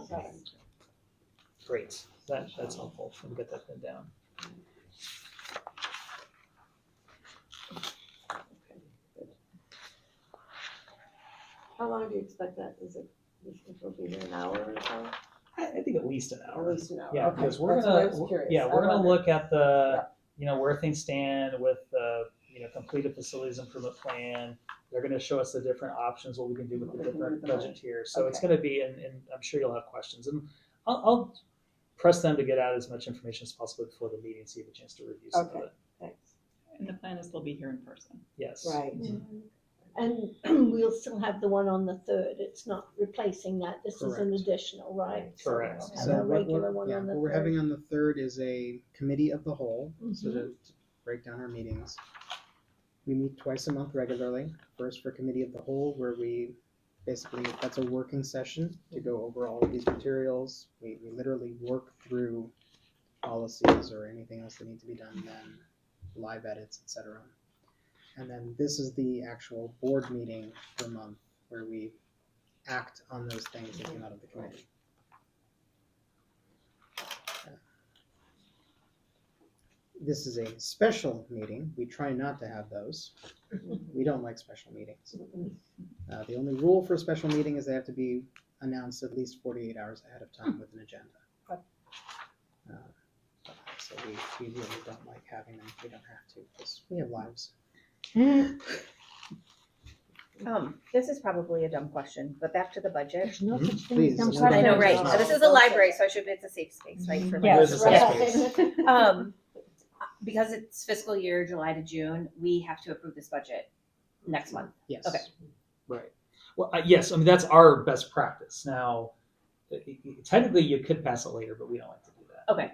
Great. That's helpful. We'll get that pinned down.
How long do you expect that? Is it, will be here an hour or so?
I think at least an hour.
At least an hour.
Yeah,
Okay.
because we're
That's what I
gonna
was curious.
yeah
I
we're gonna
wondered.
look at the where things stand with the completed facilities improvement plan. They're gonna show us the different options, what we can do with the different budget tiers. So it's
Okay.
gonna be, and I'm sure you'll have questions, and I'll press them to get out as much information as possible before the meeting, so you have a chance to review some
Okay.
of it.
Thanks.
And the plan is they'll be here in person.
Yes.
Right.
And we'll still have the one on the 3rd. It's not replacing that. This is an
Correct.
additional, right?
Correct.
Have
So
a
what
regular one on the
what we're
3rd.
having on the 3rd is a committee of the whole, so
Mhm.
to break down our meetings. We meet twice a month regularly. First for committee of the whole, where we basically, that's a working session to go over all of these materials. We literally work through policies or anything else that needs to be done, then live edits, etc. And then this is the actual board meeting per month where we act on those things that came out of the committee. This is a special meeting. We try not to have those. We don't like special meetings. The only rule for a special meeting is they have to be announced at least 48 hours ahead of time with an agenda. So we really don't like having them. We don't have to because we have lives.
This is probably a dumb question, but back to the budget.
There's no such thing
Please,
as dumb
there's no
I know, right?
questions.
This is a library, so I should. It's a safe space, right? For
Yes.
my-
There's a safe space.
Because it's fiscal year July to June, we have to approve this budget next month.
Yes.
Okay.
Right. Well, yes. I mean that's our best practice. Now, technically, you could pass it later, but we don't like to do that.
Okay.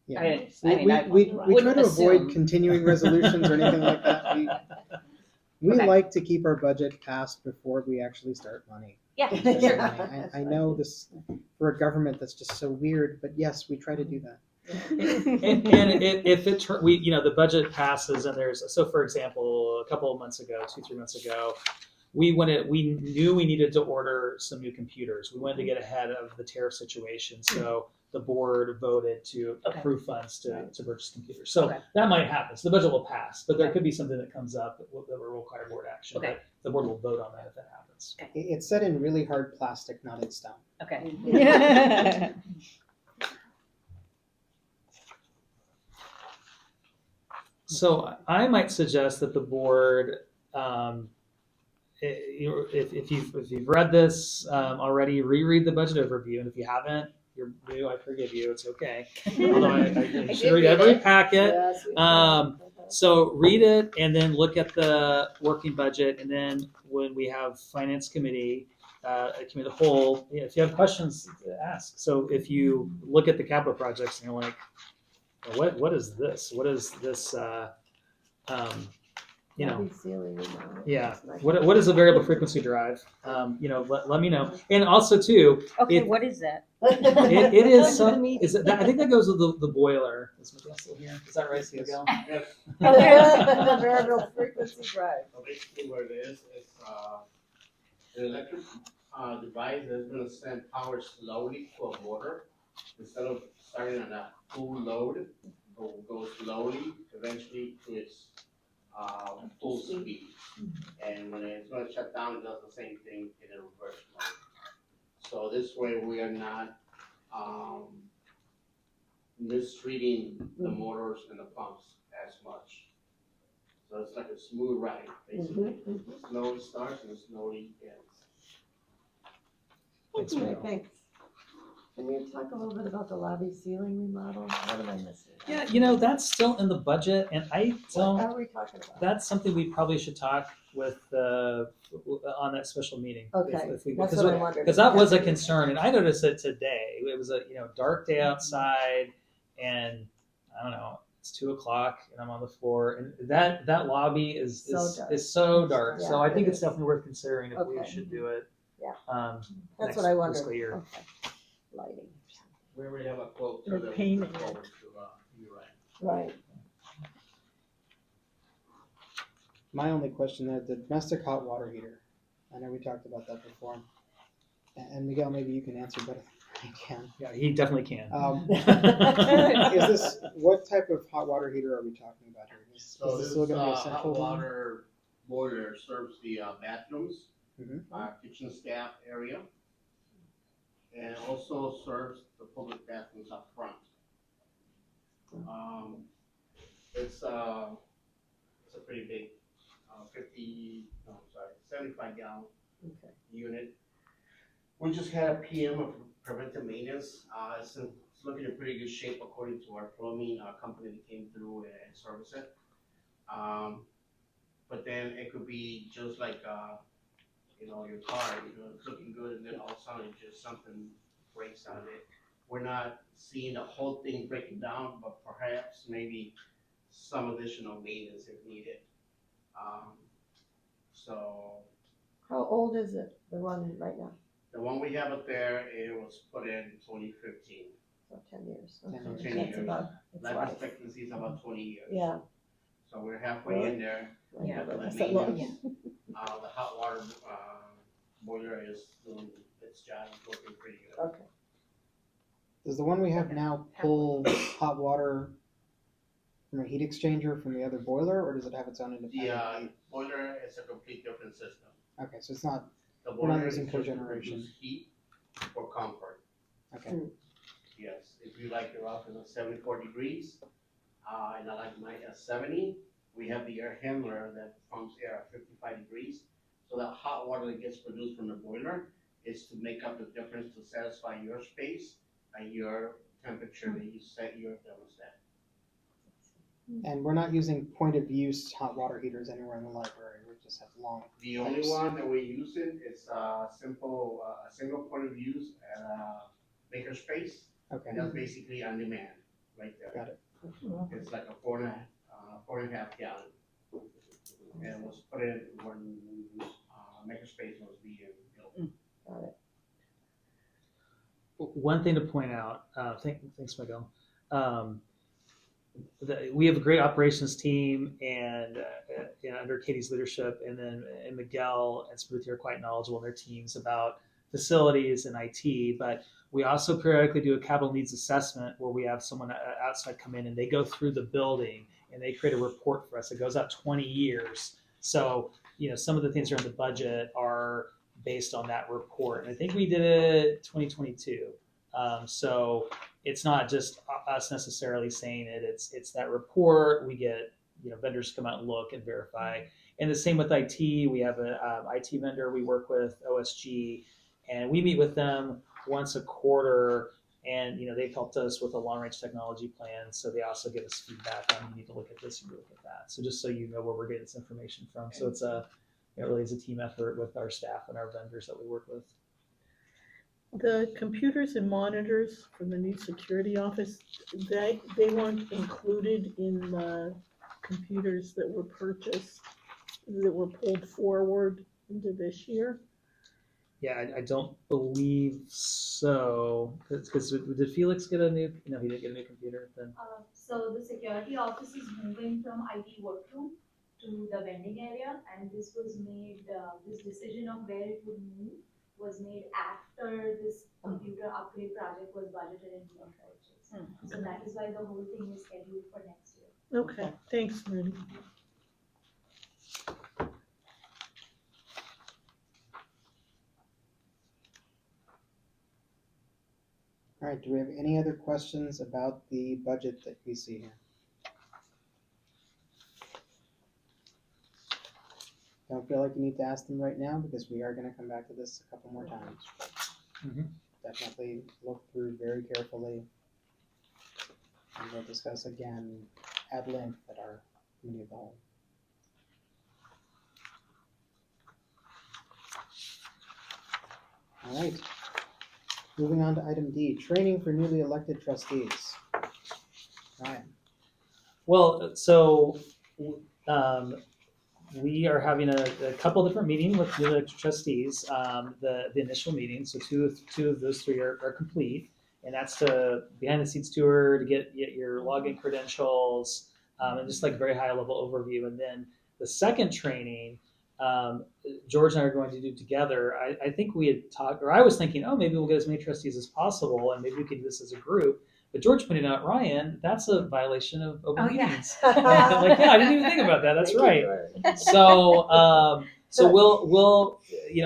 Yeah.
I mean,
We try
wouldn't
to avoid
assume.
continuing resolutions or anything like that. We
Okay.
like to keep our budget passed before we actually start money.
Yeah,
Especially
sure.
money. I know this for a government that's just so weird, but yes, we try to do that.
and if the budget passes and there's for example a couple of months ago 2-3 months ago we knew we needed to order some new computers. We wanted to get ahead of the tariff situation, so the board voted to approve funds to purchase computers. So that might happen. So the budget will pass, but there could be something that comes up that will require board action.
Okay.
But the board will vote on that if that happens.
It's set in really hard plastic, not in stone.
Okay.
So I might suggest that the board, if you've read this already, reread the budget overview, and if you haven't, you're new. I forgive you. It's okay. Although I should read every packet.
Yes, we
So read it and then look at the working budget, and then when we have finance committee, committee of the whole, if you have questions, ask. So if you look at the capital projects and you're like, what is this? What is this? you know,
Lobby ceiling remodel.
yeah.
That's nice.
What is a variable frequency drive? You know, let me know. And also too,
Okay,
it,
what is that?
it is
Come to the
some.
meeting.
Is it, I think that goes with the boiler. Is Miguel still here? Is that right, Miguel?
Yes.
Variable frequency drive.
So basically what it is an electric device that's gonna send power slowly to a motor. Instead of starting on a full load, go slowly, eventually to its full speed. And when it's gonna shut down, it does the same thing in a reverse mode. So this way we are not mistreating the motors and the pumps as much. So it's like a smooth ride, basically. Slowly starts and slowly ends.
Thanks,
Okay,
Miguel.
thanks. Can you talk a little bit about the lobby ceiling remodel? What am I missing?
Yeah, you know, that's still in the budget, and I
What
don't.
are we talking about?
That's something we probably should talk with on that special meeting.
Okay,
if we,
that's what I wondered.
because that was a concern, and I noticed it today. It was a dark day outside, and I don't know. It's 2:00, and I'm on the floor, and that lobby is so dark.
Yeah,
So I think
it
it's
is.
definitely worth considering if we
Okay.
should do it.
Yeah.
That's
That's what I wondered.
Fiscal year.
Okay. Lighting.
We already have a quote.
They're
that we
painting
look
it.
forward to, you're right.
Right.
My only question there, the domestic hot water heater. I know we talked about that before. And Miguel, maybe you can answer better than I can.
Yeah, he definitely can.
Is this, what type of hot water heater are we talking about here?
So
Is
this
still gonna be a
hot
central one?
water boiler serves the bathrooms,
Mhm.
kitchen staff area, and also serves the public bathrooms up front. It's a pretty big, 75 gallon
Okay.
unit. We just had a PM of preventive maintenance. It's looking in pretty good shape according to our plumbing company that came through and serviced it. But then it could be just like your car, it's looking good, and then all of a sudden just something breaks on it. We're not seeing the whole thing breaking down, but perhaps maybe some additional maintenance if needed. So
How old is it, the one right now?
the one we have up there, it was put in 2015.
So 10 years.
10
Okay.
years.
10
That's
years.
about its
Life
life.
expectancy is about 20 years.
Yeah.
So we're halfway
Really?
in there.
I
Yeah.
never
The
last that long.
maintenance, the hot water boiler is doing its job, working pretty good.
Okay.
Does the one we have now pull hot water from a heat exchanger from the other boiler, or does it have its own
The
independent heat?
boiler is a complete different system.
Okay, so it's not,
The
we're not
boiler is
using
just to
cogeneration.
produce heat for comfort.
Okay.
Yes, if you like your oven at 74 degrees, and I like mine at 70, we have the air handler that pumps air at 55 degrees. So that hot water that gets produced from the boiler is to make up the difference to satisfy your space and your temperature that you set your thermostat.
And we're not using point of use hot water heaters anywhere in the library. We just have long.
The only
pipes.
one that we use it is a single point of use at a makerspace.
Okay.
And that's basically on demand, right there.
Got it.
It's like a 4.5 gallon. And it was put in when makerspace was being built.
Got it.
One thing to point out, thanks, Miguel. We have a great operations team, and under Katie's leadership, and then Miguel and Smoothie are quite knowledgeable in their teams about facilities and IT. But we also periodically do a capital needs assessment where we have someone outside come in and they go through the building and they create a report for us. It goes out 20 years. So some of the things that are in the budget are based on that report. And I think we did it 2022. So it's not just us necessarily saying it. It's that report. We get vendors come out and look and verify. And the same with IT. We have an IT vendor we work with, OSG, and we meet with them once a quarter. And they've helped us with a long-range technology plan. So they also give us feedback on you need to look at this, you need to look at that. So just so you know where we're getting this information from. So it really is a team effort with our staff and our vendors that we work with.
The computers and monitors from the new security office, they weren't included in the computers that were purchased that were pulled forward into this year?
Yeah, I don't believe so. Because did Felix get a new? No, he didn't get a new computer then.
So the security office is moving from IT workroom to the vending area, and this was made, this decision of where it would move was made after this computer upgrade project was budgeted into the purchase. So that is why the whole thing is scheduled for next year.
Okay, thanks, Rudy.
All right, do we have any other questions about the budget that we see here? Don't feel like you need to ask them right now because we are going to come back to this a couple more times.
Mhm.
Definitely look through very carefully. And we'll discuss again at length at our committee of the whole. All right. Moving on to item D, training for newly elected trustees. Ryan.
Well, so we are having a couple different meetings with the trustees. The initial meeting, so two of those three are complete, and that's to behind the scenes tour to get your login credentials and just like very high level overview. And then the second training, George and I are going to do together. I think we had talked, or I was thinking, oh, maybe we'll get as many trustees as possible, and maybe we can do this as a group. But George pointed out, Ryan, that's a violation of open meetings. Like, yeah, I didn't even think about that. That's right. So, so we'll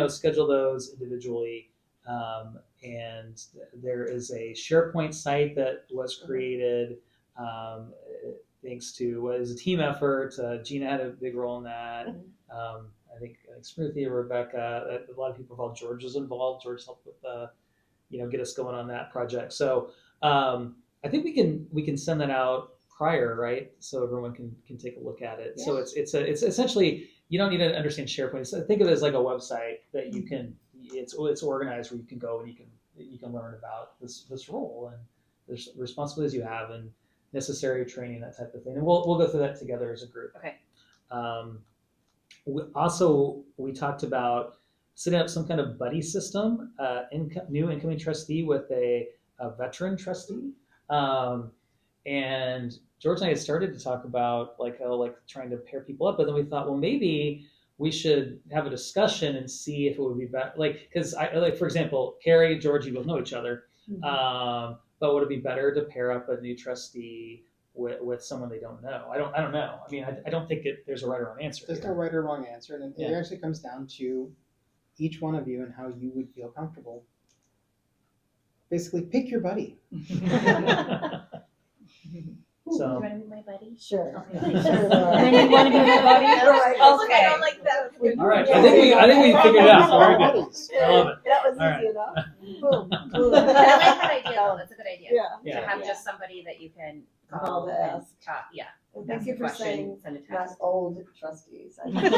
schedule those individually. And there is a SharePoint site that was created thanks to what is a team effort. Gina had a big role in that. I think Smriti, Rebecca, a lot of people involved. George was involved. George helped with get us going on that project. So I think we can send that out prior, right? So everyone can take a look at it. Yeah. So it's essentially, you don't need to understand SharePoint. So think of it as like a website that you can. It's organized where you can go and you can learn about this role and the responsibilities you have and necessary training, that type of thing. And we'll go through that together as a group.
Okay.
We talked about setting up some kind of buddy system, new incoming trustee with a veteran trustee. And George and I had started to talk about like trying to pair people up, but then we thought, well, maybe we should have a discussion and see if it would be better. Because for example, Carrie, George, you both know each other. Mm-hmm. But would it be better to pair up a new trustee with someone they don't know? I don't know. I mean, I don't think there's a right or wrong answer.
There's no right or wrong answer, and it actually comes down to each one of you and how you would feel comfortable. Basically, pick your buddy.
So,
you want to be my buddy?
Sure.
Okay.
You want to be my buddy?
Okay.
I don't like that.
All right. I think we figured it out. Very good. I love it.
That was
All
easy
right.
enough. Boom.
I like that idea though. That's a good idea.
Yeah.
To have just somebody that you can
Call to
and
ask.
talk. Yeah.
Thank you for
Question,
saying
send a
not
text.
old trustees. I like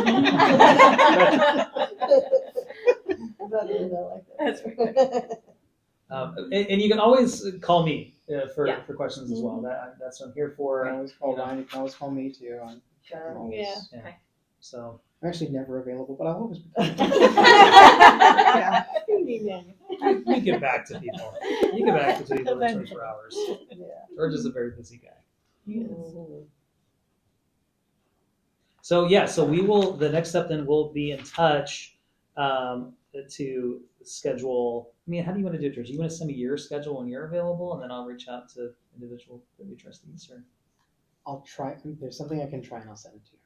that.
And you can always call me for questions as well. That's what I'm here
You
for.
can always call Ryan. You can always call me too.
Sure.
Always,
Yeah.
So
I'm actually never available, but I'll always be.
you get back to people. You get back to people in 24 hours.
Yeah.
George is a very busy guy.
Mhm.
So we will. The next step then we'll be in touch to schedule. I mean, how do you want to do it, George? You want to send me your schedule when you're available, and then I'll reach out to individual new trustees, or
I'll try. There's something I can try, and I'll send it to you.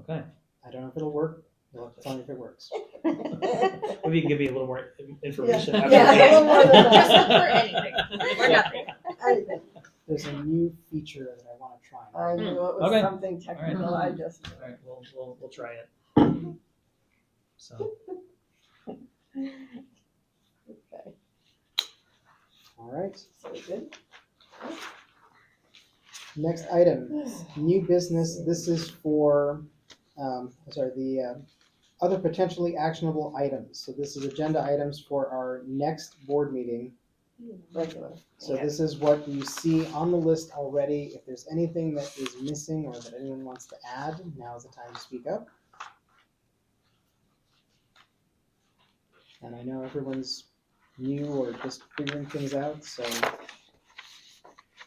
okay.
I don't know if it'll work. You'll have to tell me if it works.
Maybe you can give me a little more information.
Yeah.
After
Yeah, a little more than that.
Just look for anything or nothing.
Anything.
There's a new feature that I want to try.
I knew it was
Okay.
something technical.
All right.
I just.
All right, we'll try it. So
Okay.
All right.
So we good?
Next item, new business. This is for, the other potentially actionable items. So this is agenda items for our next board meeting.
Regular.
So this is what you see on the list already. If there's anything that is missing or that anyone wants to add, now is the time to speak up. And I know everyone's new or just figuring things out, so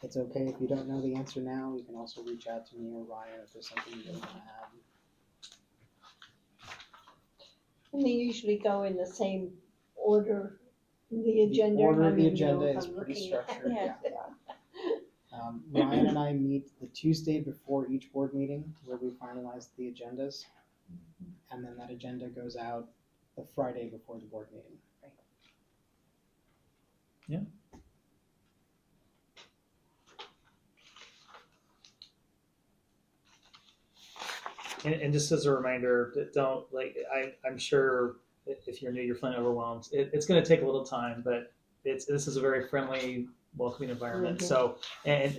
it's okay if you don't know the answer now. You can also reach out to me or Ryan if there's something you want to add.
And they usually go in the same order, the agenda.
The order
I
of the
mean,
agenda
if
is
I'm
pretty
looking at-
structured,
Yeah.
Ryan and I meet the Tuesday before each board meeting where we finalize the agendas. And then that agenda goes out the Friday before the board meeting.
And just as a reminder, don't I'm sure if you're new, you're feeling overwhelmed. It's going to take a little time, but this is a very friendly, welcoming environment. So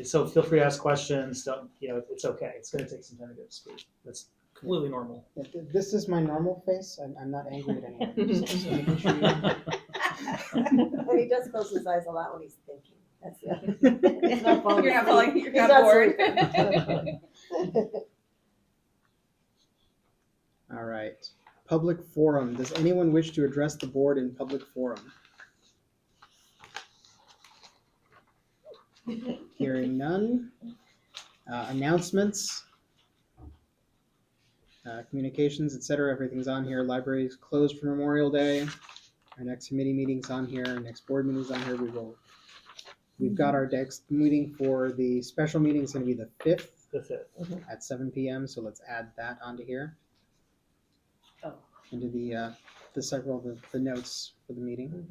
so feel free to ask questions. Don't it's okay. It's going to take some time to get up to speed. That's completely normal.
Yeah, this is my normal face. I'm not angry at anyone. So making sure
And he does close his eyes a lot when he's thinking. That's He's not falling
You're not
asleep.
falling, you're
He's
not bored.
sleeping.
All right. Public forum. Does anyone wish to address the board in public forum? Hearing none. Announcements, communications, etc. Everything's on here. Library is closed for Memorial Day. Our next committee meeting's on here. Our next board meeting's on here. We've got our next meeting for the special meeting is going to be the 5th.
That's it.
At 7 p.m. So let's add that onto here.
Oh.
Into the several of the notes for the meeting.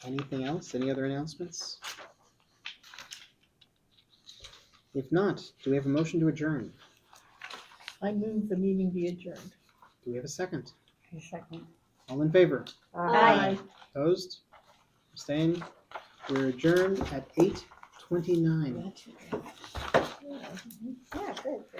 Anything else? Any other announcements? If not, do we have a motion to adjourn?
I move the meeting be adjourned.
Do we have a second?
A second.
All in favor?
Aye.
Opposed? Abstained? We're adjourned at 8:29.
Yeah, good.